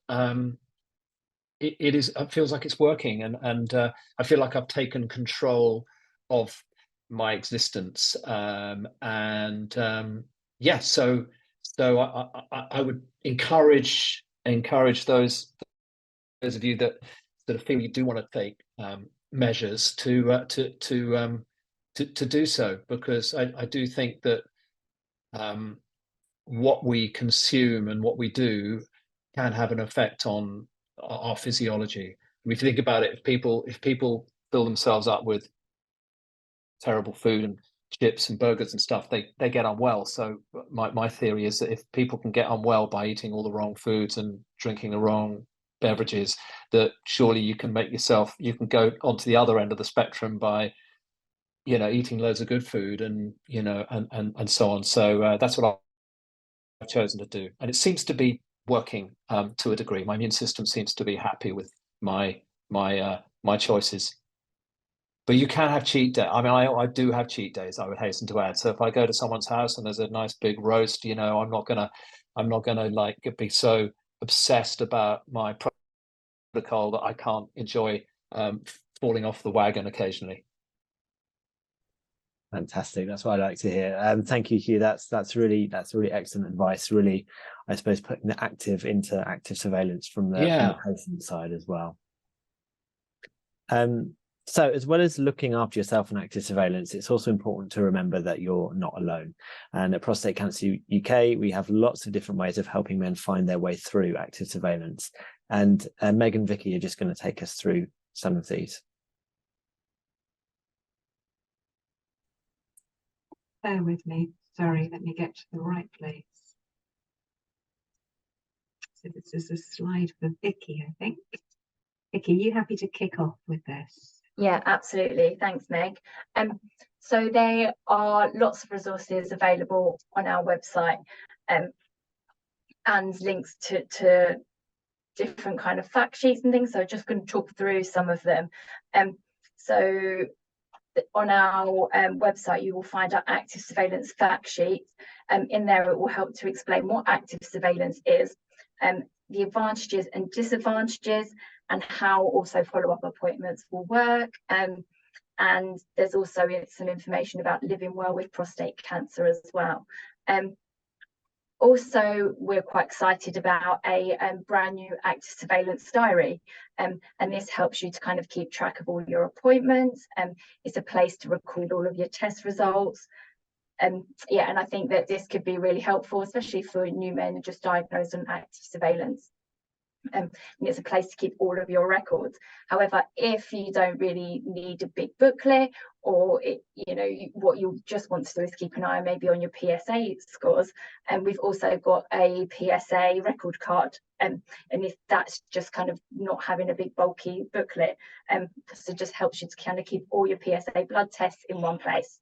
E: it feels like it's working, and I feel like I've taken control of my existence. Yeah, so I would encourage those of you that feel you do want to take measures to do so, because I do think that what we consume and what we do can have an effect on our physiology. I mean, if you think about it, if people fill themselves up with terrible food and chips and burgers and stuff, they get unwell. So my theory is that if people can get unwell by eating all the wrong foods and drinking the wrong beverages, that surely you can go onto the other end of the spectrum by eating loads of good food and and so on. So that's what I've chosen to do, and it seems to be working to a degree. My immune system seems to be happy with my my choices. But you can have cheat day. I mean, I do have cheat days, I would hasten to add. So if I go to someone's house and there's a nice big roast, you know, I'm not gonna like be so obsessed about my protocol that I can't enjoy falling off the wagon occasionally.
A: Fantastic. That's what I like to hear. Thank you, Hugh. That's really excellent advice. Really, I suppose, putting the active into active surveillance from the patient side as well. So as well as looking after yourself in active surveillance, it's also important to remember that you're not alone. And at Prostate Cancer UK, we have lots of different ways of helping men find their way through active surveillance. And Meg and Vicky are just going to take us through some of these.
B: Bear with me. Sorry, let me get to the right place. So this is a slide for Vicky, I think. Vicky, are you happy to kick off with this?
C: Yeah, absolutely. Thanks, Meg. So there are lots of resources available on our website, and links to different kind of fact sheets and things. So I'm just going to talk through some of them. So on our website, you will find our active surveillance fact sheet. In there, it will help to explain what active surveillance is, the advantages and disadvantages, and how also follow-up appointments will work. And there's also some information about living well with prostate cancer as well. Also, we're quite excited about a brand new active surveillance diary, and this helps you to kind of keep track of all your appointments. It's a place to record all of your test results. Yeah, and I think that this could be really helpful, especially for new men just diagnosed on active surveillance. And it's a place to keep all of your records. However, if you don't really need a big booklet, or what you just want to do is keep an eye maybe on your PSA scores, and we've also got a PSA record card, and if that's just kind of not having a big bulky booklet, so it just helps you to kind of keep all your PSA blood tests in one place.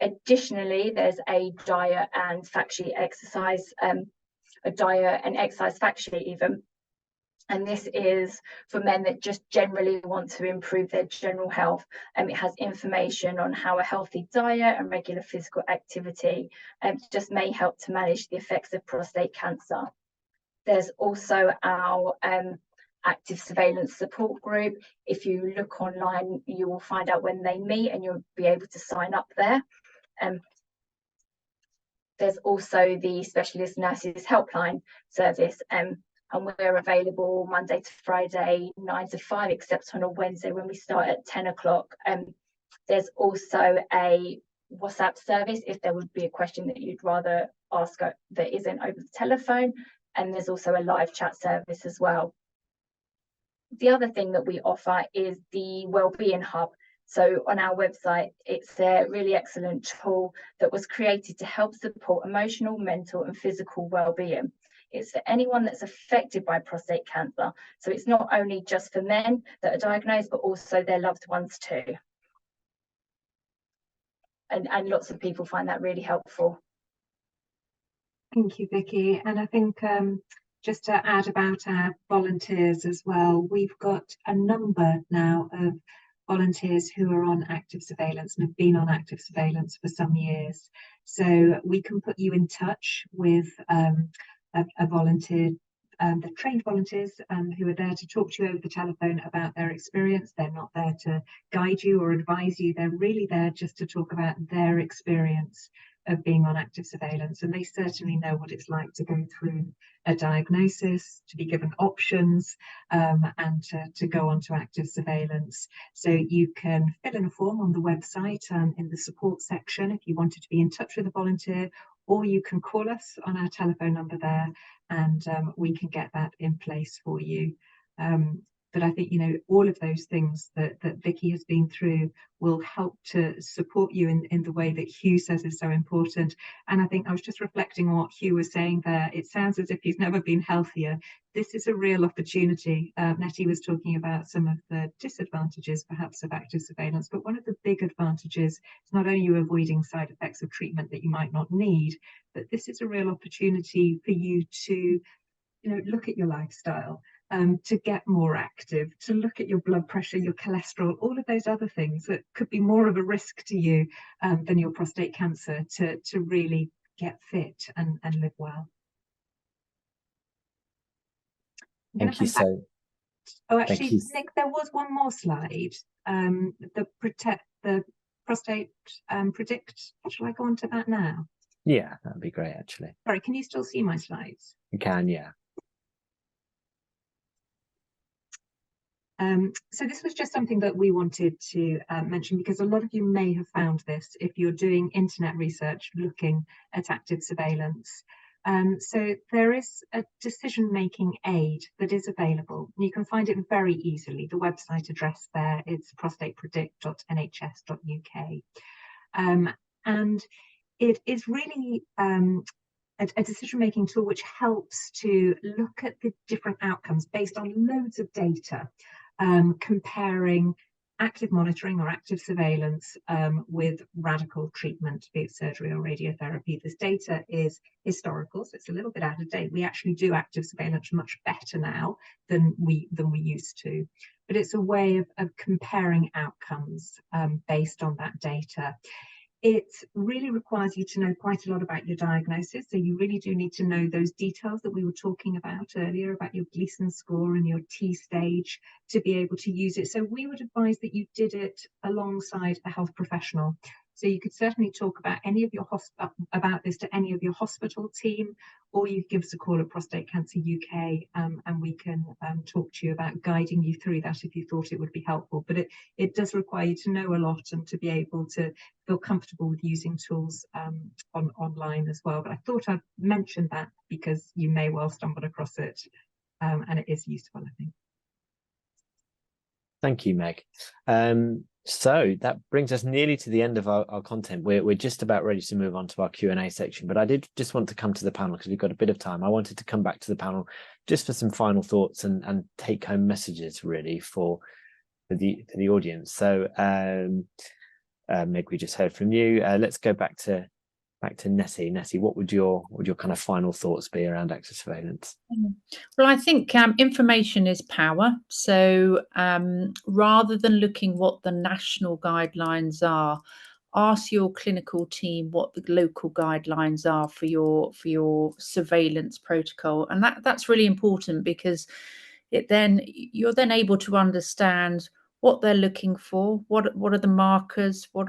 C: Additionally, there's a diet and fact sheet exercise, a diet and exercise fact sheet even, and this is for men that just generally want to improve their general health. It has information on how a healthy diet and regular physical activity just may help to manage the effects of prostate cancer. There's also our active surveillance support group. If you look online, you will find out when they meet and you'll be able to sign up there. There's also the specialist nurses helpline service, and we're available Monday to Friday 9 to 5, except on a Wednesday when we start at 10 o'clock. There's also a WhatsApp service if there would be a question that you'd rather ask that isn't over the telephone, and there's also a live chat service as well. The other thing that we offer is the Wellbeing Hub. So on our website, it's a really excellent tool that was created to help support emotional, mental and physical well-being. It's for anyone that's affected by prostate cancer. So it's not only just for men that are diagnosed, but also their loved ones too. And lots of people find that really helpful.
B: Thank you, Vicky. And I think just to add about our volunteers as well, we've got a number now of volunteers who are on active surveillance and have been on active surveillance for some years. So we can put you in touch with a volunteer, the trained volunteers who are there to talk to you over the telephone about their experience. They're not there to guide you or advise you. They're really there just to talk about their experience of being on active surveillance, and they certainly know what it's like to go through a diagnosis, to be given options, and to go on to active surveillance. So you can fill in a form on the website in the support section if you wanted to be in touch with a volunteer, or you can call us on our telephone number there, and we can get that in place for you. But I think, all of those things that Vicky has been through will help to support you in the way that Hugh says is so important. And I think I was just reflecting on what Hugh was saying there. It sounds as if he's never been healthier. This is a real opportunity. Nettie was talking about some of the disadvantages, perhaps, of active surveillance, but one of the big advantages is not only you avoiding side effects of treatment that you might not need, but this is a real opportunity for you to look at your lifestyle to get more active, to look at your blood pressure, your cholesterol, all of those other things that could be more of a risk to you than your prostate cancer, to really get fit and live well.
A: Thank you so.
B: Oh, actually, Nick, there was one more slide. The prostate predict. Shall I go on to that now?
A: Yeah, that'd be great, actually.
B: Sorry, can you still see my slides?
A: You can, yeah.
B: So this was just something that we wanted to mention, because a lot of you may have found this if you're doing internet research looking at active surveillance. So there is a decision-making aid that is available. You can find it very easily. The website address there is prostatepredict.nhs.uk. And it is really a decision-making tool which helps to look at the different outcomes based on loads of data, comparing active monitoring or active surveillance with radical treatment, be it surgery or radiotherapy. This data is historical, so it's a little bit out of date. We actually do active surveillance much better now than we used to, but it's a way of comparing outcomes based on that data. It really requires you to know quite a lot about your diagnosis. So you really do need to know those details that we were talking about earlier about your Gleason score and your T stage to be able to use it. So we would advise that you did it alongside a health professional. So you could certainly talk about about this to any of your hospital team, or you give us a call at Prostate Cancer UK, and we can talk to you about guiding you through that if you thought it would be helpful. But it does require you to know a lot and to be able to feel comfortable with using tools online as well. But I thought I'd mention that because you may well stumble across it, and it is useful, I think.
A: Thank you, Meg. So that brings us nearly to the end of our content. We're just about ready to move on to our Q&A section, but I did just want to come to the panel because we've got a bit of time. I wanted to come back to the panel just for some final thoughts and take home messages really for the audience. So Meg, we just heard from you. Let's go back to Nessie. Nessie, what would your kind of final thoughts be around active surveillance?
D: Well, I think information is power. So rather than looking what the national guidelines are, ask your clinical team what the local guidelines are for your surveillance protocol, and that's really important because you're then able to understand what they're looking for, what are the markers, what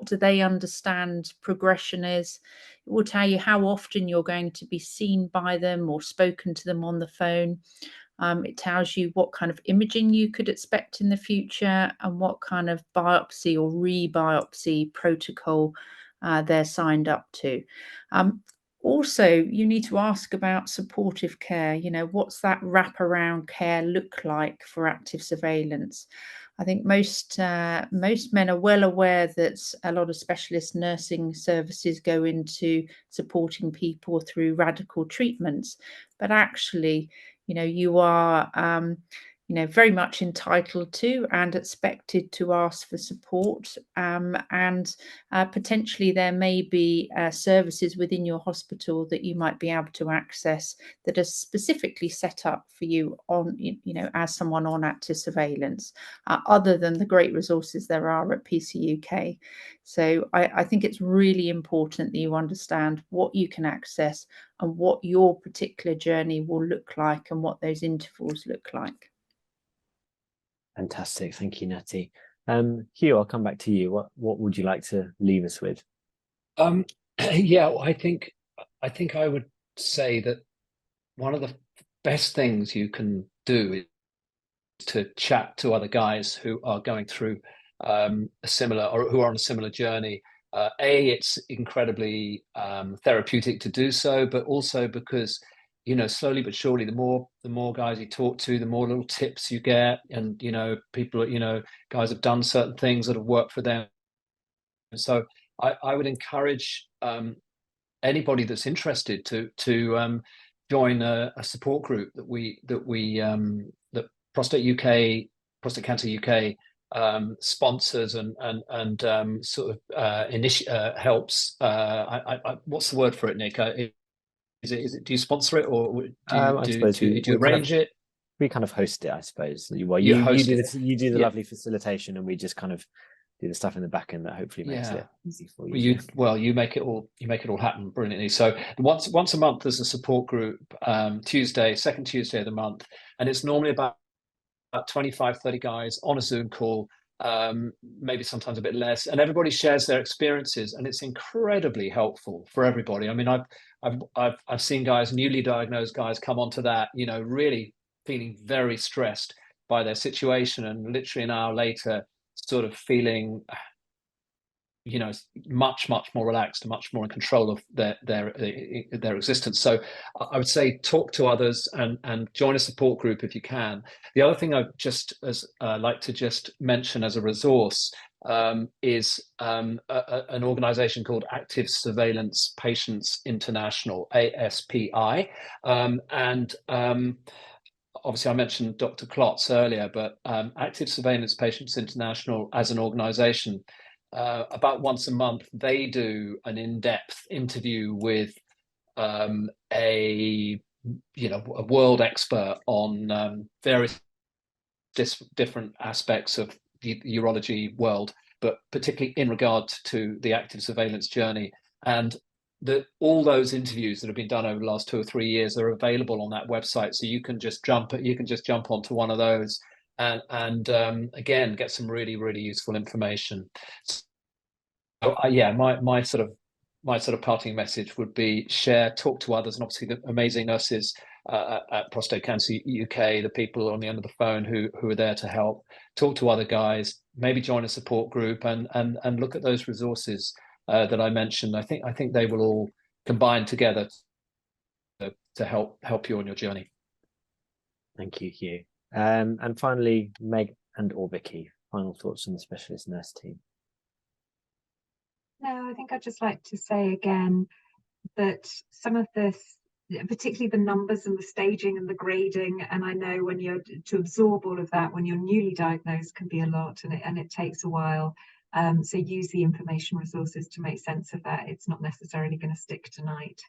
D: do they understand progression is. It will tell you how often you're going to be seen by them or spoken to them on the phone. It tells you what kind of imaging you could expect in the future and what kind of biopsy or re-biopsy protocol they're signed up to. Also, you need to ask about supportive care. You know, what's that wraparound care look like for active surveillance? I think most men are well aware that a lot of specialist nursing services go into supporting people through radical treatments, but actually, you know, you are very much entitled to and expected to ask for support, and potentially there may be services within your hospital that you might be able to access that are specifically set up for you on, as someone on active surveillance, other than the great resources there are at PCUK. So I think it's really important that you understand what you can access and what your particular journey will look like and what those intervals look like.
A: Fantastic. Thank you, Nettie. Hugh, I'll come back to you. What would you like to leave us with?
E: Yeah, well, I think I would say that one of the best things you can do is to chat to other guys who are going through a similar, or who are on a similar journey. It's incredibly therapeutic to do so, but also because, slowly but surely, the more guys you talk to, the more little tips you get, and people, guys have done certain things that have worked for them. And so I would encourage anybody that's interested to join a support group that Prostate Cancer UK sponsors and sort of helps. What's the word for it, Nick? Is it? Do you sponsor it, or do you arrange it?
A: We kind of host it, I suppose. Well,
E: You
A: you
E: host
A: do
E: it.
A: you do the
E: Yeah.
A: lovely facilitation, and we just kind of do the stuff in the back end that hopefully makes it easy for you.
E: You make it all happen brilliantly. So once a month there's a support group, second Tuesday of the month, and it's normally about 25, 30 guys on a Zoom call, maybe sometimes a bit less, and everybody shares their experiences, and it's incredibly helpful for everybody. I mean, I've seen guys, newly diagnosed guys, come onto that, really feeling very stressed by their situation, and literally an hour later sort of feeling much more relaxed and much more in control of their existence. So I would say talk to others and join a support group if you can. The other thing I'd just like to just mention as a resource is an organization called Active Surveillance Patients International, ASPI, and obviously I mentioned Dr. Klotz earlier, but Active Surveillance Patients International as an organization, about once a month, they do an in-depth interview with a world expert on various different aspects of the urology world, but particularly in regard to the active surveillance journey. And all those interviews that have been done over the last 2 or 3 years are available on that website, so you can just jump onto one of those and again get some really useful information. So my sort of parting message would be talk to others, and obviously the amazing nurses at Prostate Cancer UK, the people on the end of the phone who are there to help. Talk to other guys, maybe join a support group, and look at those resources that I mentioned. I think they will all combine together to help you on your journey.
A: Thank you, Hugh. And finally, Meg or Vicky, final thoughts on the specialist nurse team.
B: No, I think I'd just like to say again that some of this, particularly the numbers and the staging and the grading, and I know when you're to absorb all of that when you're newly diagnosed can be a lot, and it takes a while. So use the information resources to make sense of that. It's not necessarily going to stick tonight.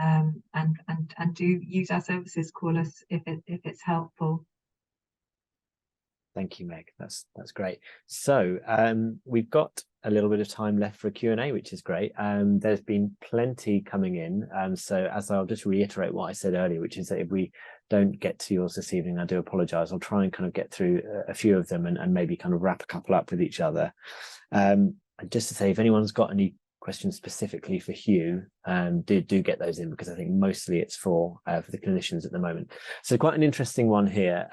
B: And do use our services. Call us if it's helpful.
A: Thank you, Meg. That's great. So we've got a little bit of time left for a Q&A, which is great. There's been plenty coming in. So as I'll just reiterate what I said earlier, which is that if we don't get to yours this evening, I do apologize. I'll try and kind of get through a few of them and maybe kind of wrap a couple up with each other. And just to say, if anyone's got any questions specifically for Hugh, do get those in, because I think mostly it's for the clinicians at the moment. So quite an interesting one here.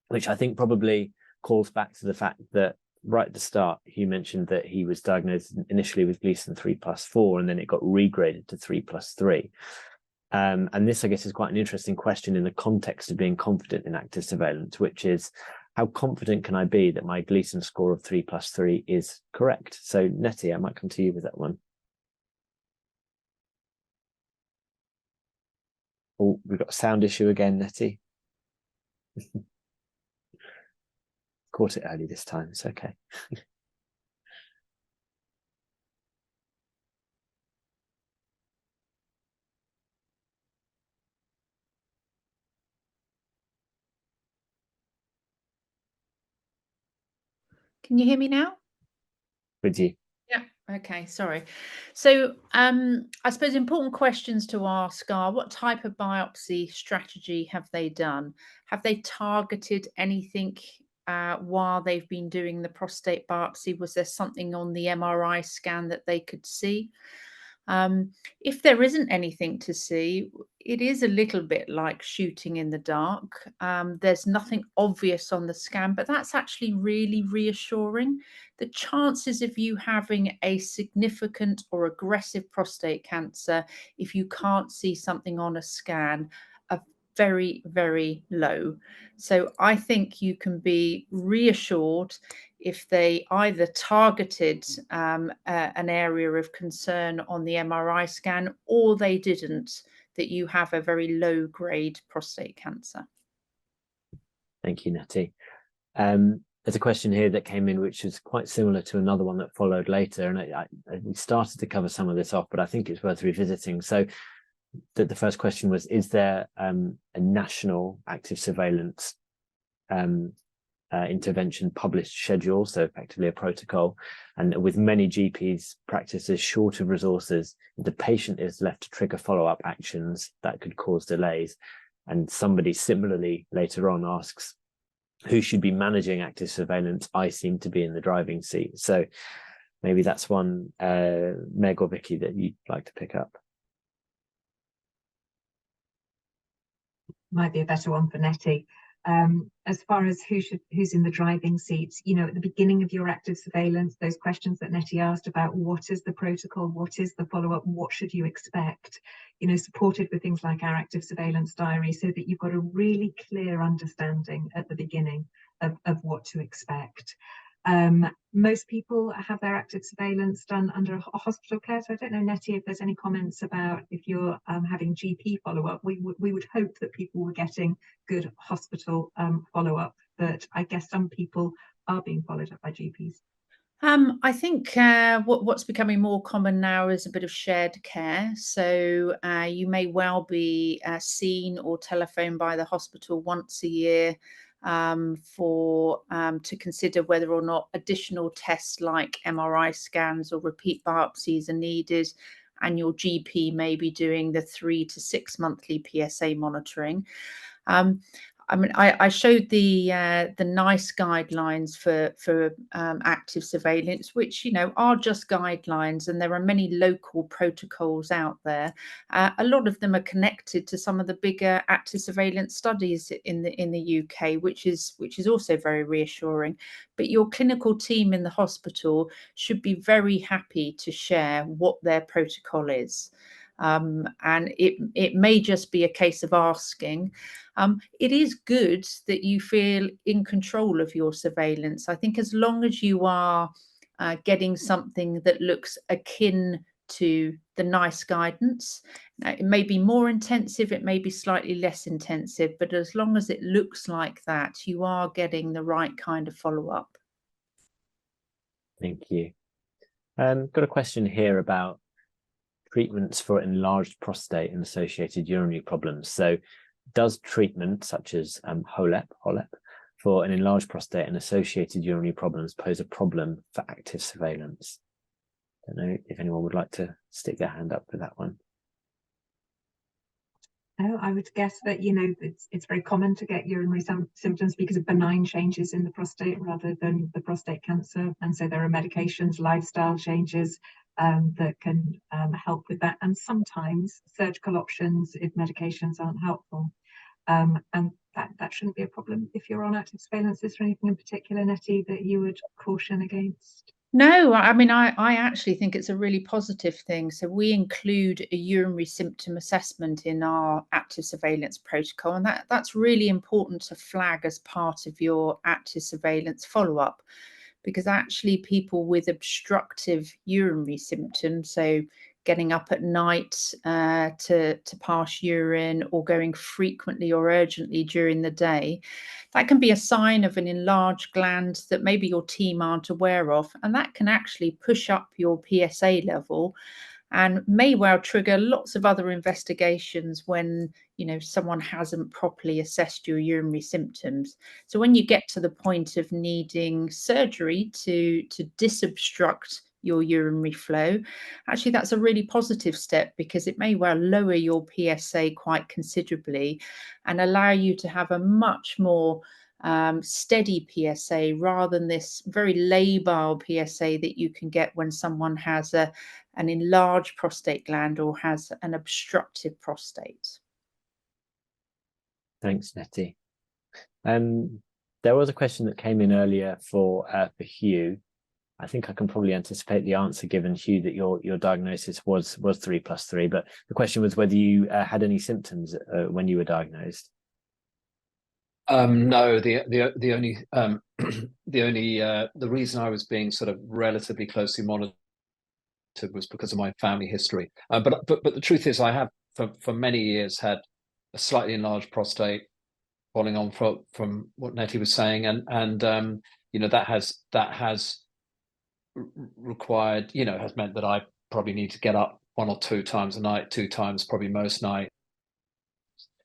A: Which I think probably calls back to the fact that right at the start, he mentioned that he was diagnosed initially with Gleason 3+4, and then it got regraded to 3+3. And this, I guess, is quite an interesting question in the context of being confident in active surveillance, which is, how confident can I be that my Gleason score of 3+3 is correct? So Nettie, I might come to you with that one. Oh, we've got a sound issue again, Nettie. Caught it early this time, it's okay.
D: Can you hear me now?
A: With you.
D: Yeah. Okay, sorry. So I suppose important questions to ask are, what type of biopsy strategy have they done? Have they targeted anything while they've been doing the prostate biopsy? Was there something on the MRI scan that they could see? If there isn't anything to see, it is a little bit like shooting in the dark. There's nothing obvious on the scan, but that's actually really reassuring. The chances of you having a significant or aggressive prostate cancer, if you can't see something on a scan, are very low. So I think you can be reassured if they either targeted an area of concern on the MRI scan, or they didn't, that you have a very low grade prostate cancer.
A: Thank you, Nettie. There's a question here that came in which is quite similar to another one that followed later, and we started to cover some of this off, but I think it's worth revisiting. So the first question was, is there a national active surveillance intervention published schedule, so effectively a protocol? And with many GPs practices short of resources, the patient is left to trigger follow-up actions that could cause delays. And somebody similarly later on asks, who should be managing active surveillance? I seem to be in the driving seat. So maybe that's one, Meg or Vicky, that you'd like to pick up.
B: Might be a better one for Nettie. As far as who's in the driving seat, you know, at the beginning of your active surveillance, those questions that Nettie asked about what is the protocol, what is the follow-up, what should you expect, you know, supported with things like our active surveillance diary, so that you've got a really clear understanding at the beginning of what to expect. Most people have their active surveillance done under a hospital care. So I don't know, Nettie, if there's any comments about if you're having GP follow-up. We would hope that people were getting good hospital follow-up, but I guess some people are being followed up by GPs.
D: I think what's becoming more common now is a bit of shared care. So you may well be seen or telephoned by the hospital once a year to consider whether or not additional tests like MRI scans or repeat biopsies are needed, and your GP may be doing the 3 to 6 monthly PSA monitoring. I mean, I showed the NICE guidelines for active surveillance, which, you know, are just guidelines, and there are many local protocols out there. A lot of them are connected to some of the bigger active surveillance studies in the UK, which is also very reassuring. But your clinical team in the hospital should be very happy to share what their protocol is. And it may just be a case of asking. It is good that you feel in control of your surveillance. I think as long as you are getting something that looks akin to the NICE guidance, it may be more intensive, it may be slightly less intensive, but as long as it looks like that, you are getting the right kind of follow-up.
A: Thank you. Got a question here about treatments for enlarged prostate and associated urinary problems. So does treatment such as HOLEP for an enlarged prostate and associated urinary problems pose a problem for active surveillance? I don't know if anyone would like to stick their hand up for that one.
B: Oh, I would guess that, you know, it's very common to get urinary symptoms because of benign changes in the prostate rather than the prostate cancer. And so there are medications, lifestyle changes that can help with that. And sometimes surgical options if medications aren't helpful. And that shouldn't be a problem if you're on active surveillance. Is there anything in particular, Nettie, that you would caution against?
D: No, I mean, I actually think it's a really positive thing. So we include a urinary symptom assessment in our active surveillance protocol, and that's really important to flag as part of your active surveillance follow-up, because actually people with obstructive urinary symptoms, so getting up at night to pass urine, or going frequently or urgently during the day, that can be a sign of an enlarged gland that maybe your team aren't aware of, and that can actually push up your PSA level and may well trigger lots of other investigations when, you know, someone hasn't properly assessed your urinary symptoms. So when you get to the point of needing surgery to disobstruct your urinary flow, actually that's a really positive step, because it may well lower your PSA quite considerably and allow you to have a much more steady PSA rather than this very labile PSA that you can get when someone has an enlarged prostate gland or has an obstructive prostate.
A: Thanks, Nettie. There was a question that came in earlier for Hugh. I think I can probably anticipate the answer, given, Hugh, that your diagnosis was 3+3, but the question was whether you had any symptoms when you were diagnosed.
E: No, the only the reason I was being sort of relatively closely monitored was because of my family history. But the truth is, I have for many years had a slightly enlarged prostate, following on from what Nettie was saying, and you know, that has required, you know, has meant that I probably need to get up 1 or 2 times a night, 2 times probably most nights.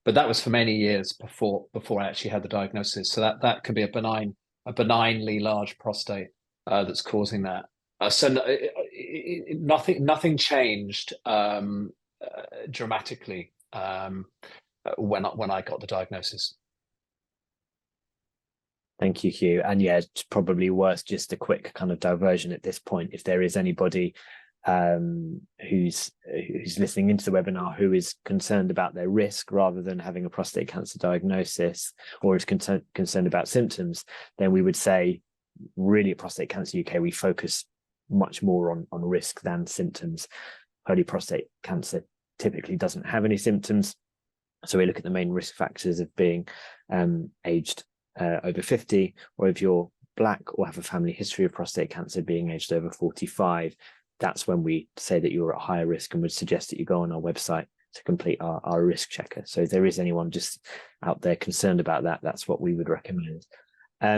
E: But that was for many years before I actually had the diagnosis. So that can be a benignly large prostate that's causing that. So nothing changed dramatically when I got the diagnosis.
A: Thank you, Hugh. And yeah, it's probably worth just a quick kind of diversion at this point. If there is anybody who's listening into the webinar who is concerned about their risk rather than having a prostate cancer diagnosis, or is concerned about symptoms, then we would say really at Prostate Cancer UK we focus much more on risk than symptoms. Early prostate cancer typically doesn't have any symptoms, so we look at the main risk factors of being aged over 50, or if you're Black or have a family history of prostate cancer, being aged over 45. That's when we say that you're at higher risk and would suggest that you go on our website to complete our risk checker. So if there is anyone just out there concerned about that, that's what we would recommend. I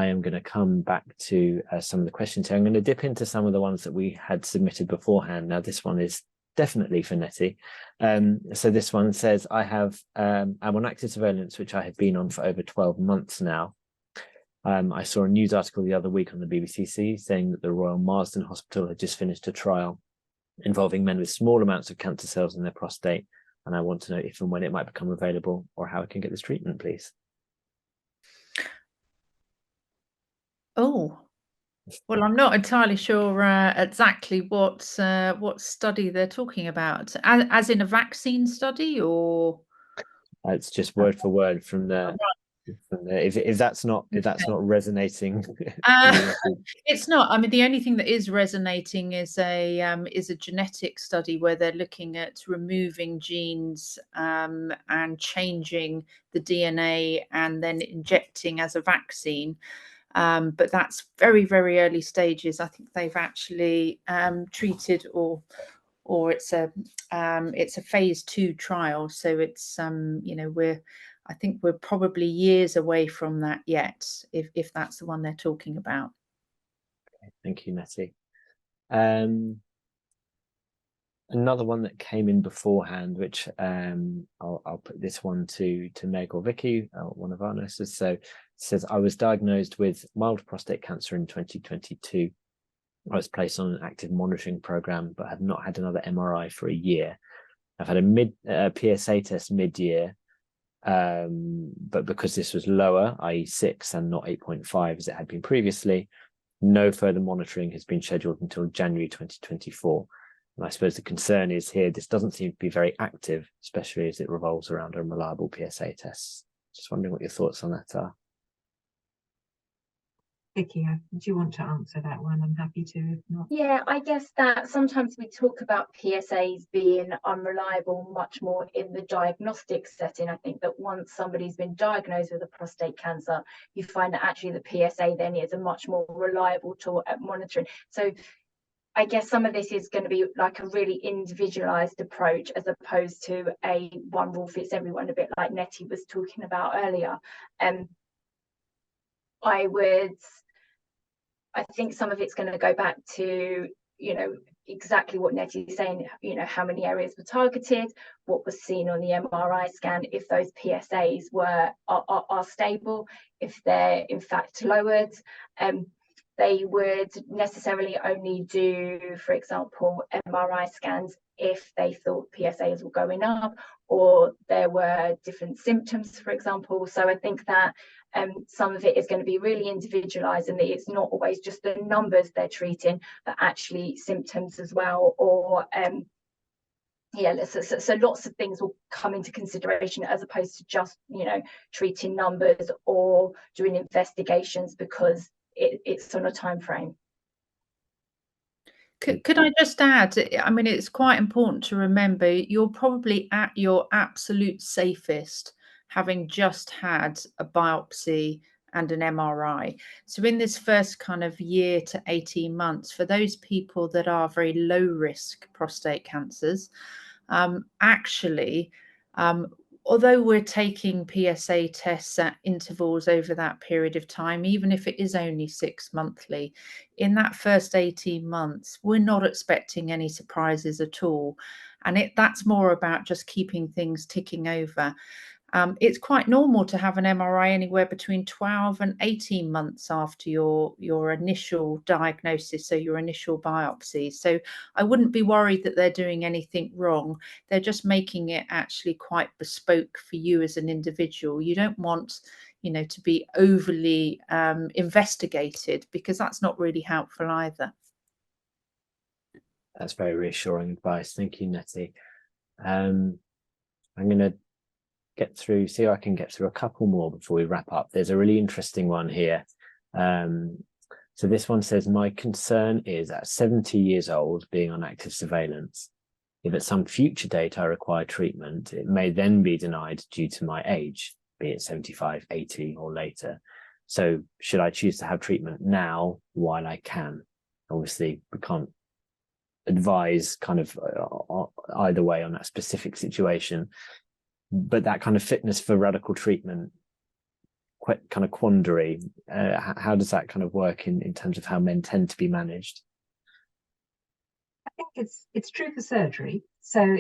A: am going to come back to some of the questions here. I'm going to dip into some of the ones that we had submitted beforehand. Now, this one is definitely for Nettie. So this one says, I'm on active surveillance, which I have been on for over 12 months now. I saw a news article the other week on the BBC saying that the Royal Marsden Hospital had just finished a trial involving men with small amounts of cancer cells in their prostate. And I want to know if and when it might become available or how I can get this treatment, please.
D: Oh, well, I'm not entirely sure exactly what study they're talking about, as in a vaccine study, or
A: it's just word for word from the. If that's not resonating,
D: it's not. I mean, the only thing that is resonating is a genetic study where they're looking at removing genes and changing the DNA and then injecting as a vaccine. But that's very, very early stages. I think they've actually treated or it's a phase 2 trial. So it's I think we're probably years away from that yet, if that's the one they're talking about.
A: Okay, thank you, Nettie. Another one that came in beforehand, which I'll put this one to Meg or Vicky, one of our nurses. So it says, I was diagnosed with mild prostate cancer in 2022. I was placed on an active monitoring program, but have not had another MRI for a year. I've had a PSA test mid-year, but because this was lower, i.e. 6 and not 8.5 as it had been previously, no further monitoring has been scheduled until January 2024. And I suppose the concern is here, this doesn't seem to be very active, especially as it revolves around unreliable PSA tests. Just wondering what your thoughts on that are.
B: Vicky, do you want to answer that one? I'm happy to, if not.
C: Yeah, I guess that sometimes we talk about PSAs being unreliable much more in the diagnostic setting. I think that once somebody's been diagnosed with a prostate cancer, you find that actually the PSA then is a much more reliable tool at monitoring. So I guess some of this is going to be like a really individualized approach as opposed to a one rule fits everyone, a bit like Nettie was talking about earlier. I think some of it's going to go back to, exactly what Nettie's saying, how many areas were targeted, what was seen on the MRI scan, if those PSAs are stable, if they're in fact lowered. They would necessarily only do, for example, MRI scans if they thought PSAs were going up or there were different symptoms, for example. So I think that some of it is going to be really individualized, and it's not always just the numbers they're treating, but actually symptoms as well. Or so lots of things will come into consideration as opposed to just treating numbers or doing investigations because it's on a time frame.
D: Could I just add, I mean, it's quite important to remember you're probably at your absolute safest having just had a biopsy and an MRI. So in this first kind of year to 18 months, for those people that are very low risk prostate cancers, although we're taking PSA tests at intervals over that period of time, even if it is only 6 monthly, in that first 18 months, we're not expecting any surprises at all. And that's more about just keeping things ticking over. It's quite normal to have an MRI anywhere between 12 and 18 months after your initial diagnosis, so your initial biopsy. So I wouldn't be worried that they're doing anything wrong. They're just making it actually quite bespoke for you as an individual. You don't want, to be overly investigated, because that's not really helpful either.
A: That's very reassuring advice. Thank you, Nettie. I'm going to see if I can get through a couple more before we wrap up. There's a really interesting one here. So this one says, my concern is at 70 years old, being on active surveillance, if at some future date I require treatment, it may then be denied due to my age, be it 75, 80 or later. So should I choose to have treatment now while I can? Obviously, we can't advise kind of either way on that specific situation. But that kind of fitness for radical treatment kind of quandary, how does that kind of work in terms of how men tend to be managed?
B: I think it's true for surgery. So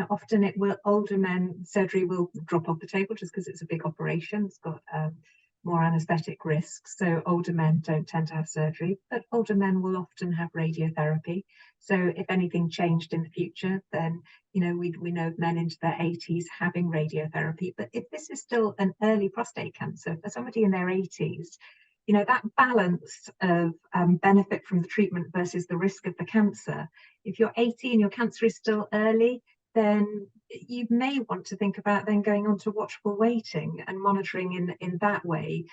B: often older men, surgery will drop off the table just because it's a big operation. It's got more anesthetic risks. So older men don't tend to have surgery, but older men will often have radiotherapy. So if anything changed in the future, then we know men into their 80s having radiotherapy. But if this is still an early prostate cancer for somebody in their 80s, that balance of benefit from the treatment versus the risk of the cancer, if you're 80 and your cancer is still early, then you may want to think about then going on to watchful waiting and monitoring in that way,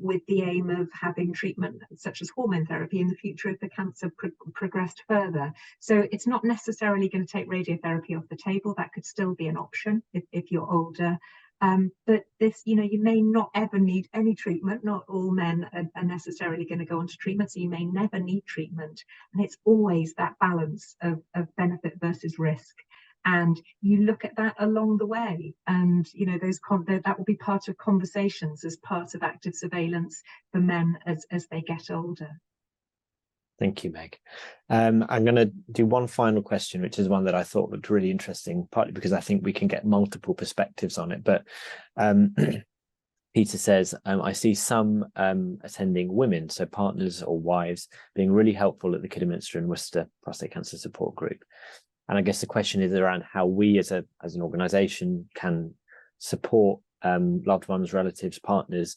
B: with the aim of having treatment such as hormone therapy in the future if the cancer progressed further. So it's not necessarily going to take radiotherapy off the table. That could still be an option if you're older. But this, you may not ever need any treatment. Not all men are necessarily going to go on to treatment, so you may never need treatment. And it's always that balance of benefit versus risk. And you look at that along the way, and that will be part of conversations as part of active surveillance for men as they get older.
A: Thank you, Meg. I'm going to do one final question, which is one that I thought looked really interesting, partly because I think we can get multiple perspectives on it. But Peter says, I see some attending women, so partners or wives, being really helpful at the Kidderminster and Worcester Prostate Cancer Support Group. And I guess the question is around how we as an organisation can support loved ones, relatives, partners,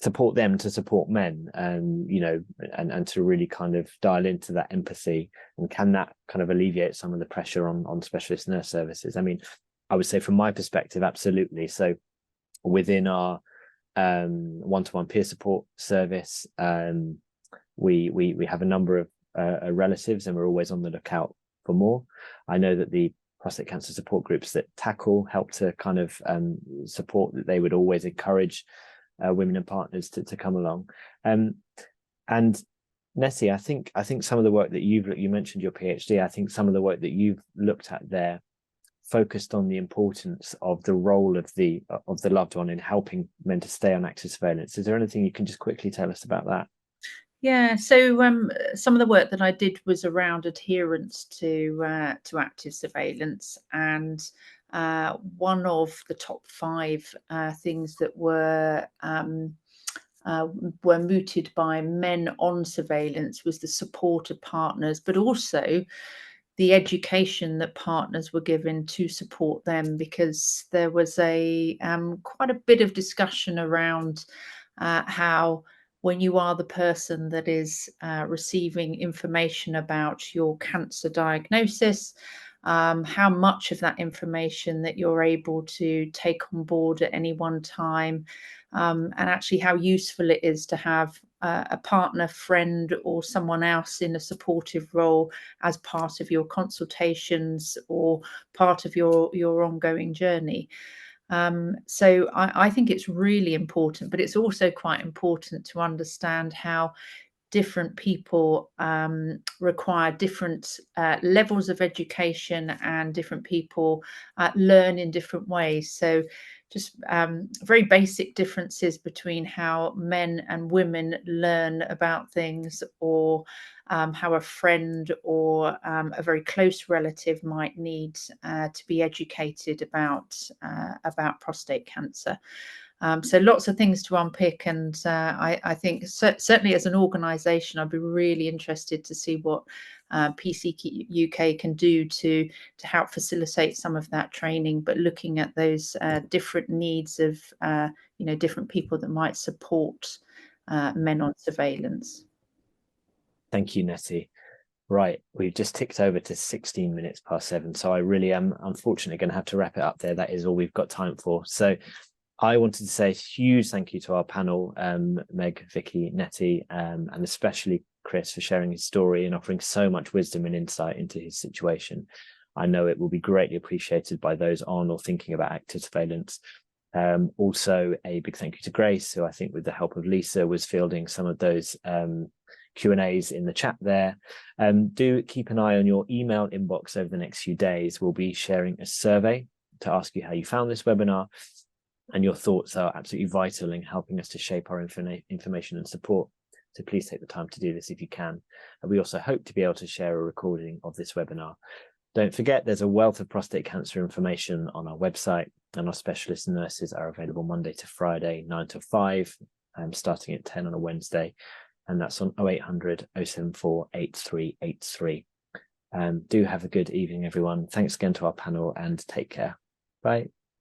A: support them to support men, and to really kind of dial into that empathy. And can that kind of alleviate some of the pressure on specialist nurse services? I mean, I would say from my perspective, absolutely. So within our one-to-one peer support service, we have a number of relatives, and we're always on the lookout for more. I know that the prostate cancer support groups that help to kind of support, that they would always encourage women and partners to come along. And Nessie, I think some of the work that you mentioned your PhD, I think some of the work that you've looked at there focused on the importance of the role of the loved one in helping men to stay on active surveillance. Is there anything you can just quickly tell us about that?
D: Yeah, so some of the work that I did was around adherence to active surveillance, and one of the top 5 things that were mooted by men on surveillance was the support of partners, but also the education that partners were given to support them, because there was quite a bit of discussion around how, when you are the person that is receiving information about your cancer diagnosis, how much of that information that you're able to take on board at any one time, and actually how useful it is to have a partner, friend, or someone else in a supportive role as part of your consultations or part of your ongoing journey. So I think it's really important, but it's also quite important to understand how different people require different levels of education, and different people learn in different ways. So just very basic differences between how men and women learn about things, or how a friend or a very close relative might need to be educated about prostate cancer. So lots of things to unpick, and I think certainly as an organisation, I'd be really interested to see what PCQ UK can do to help facilitate some of that training, but looking at those different needs of different people that might support men on surveillance.
A: Thank you, Nettie. Right, we've just ticked over to 16 minutes past 7, so I really am unfortunately going to have to wrap it up there. That is all we've got time for. So I wanted to say a huge thank you to our panel, Meg, Vicky, Nettie, and especially Chris for sharing his story and offering so much wisdom and insight into his situation. I know it will be greatly appreciated by those on or thinking about active surveillance. Also, a big thank you to Grace, who I think with the help of Lisa was fielding some of those Q&As in the chat there. Do keep an eye on your email inbox over the next few days. We'll be sharing a survey to ask you how you found this webinar, and your thoughts are absolutely vital in helping us to shape our information and support. So please take the time to do this if you can. And we also hope to be able to share a recording of this webinar. Don't forget, there's a wealth of prostate cancer information on our website, and our specialist nurses are available Monday to Friday, 9 to 5, starting at 10 on a Wednesday. And that's on 0800 074 8383. Do have a good evening, everyone. Thanks again to our panel, and take care. Bye.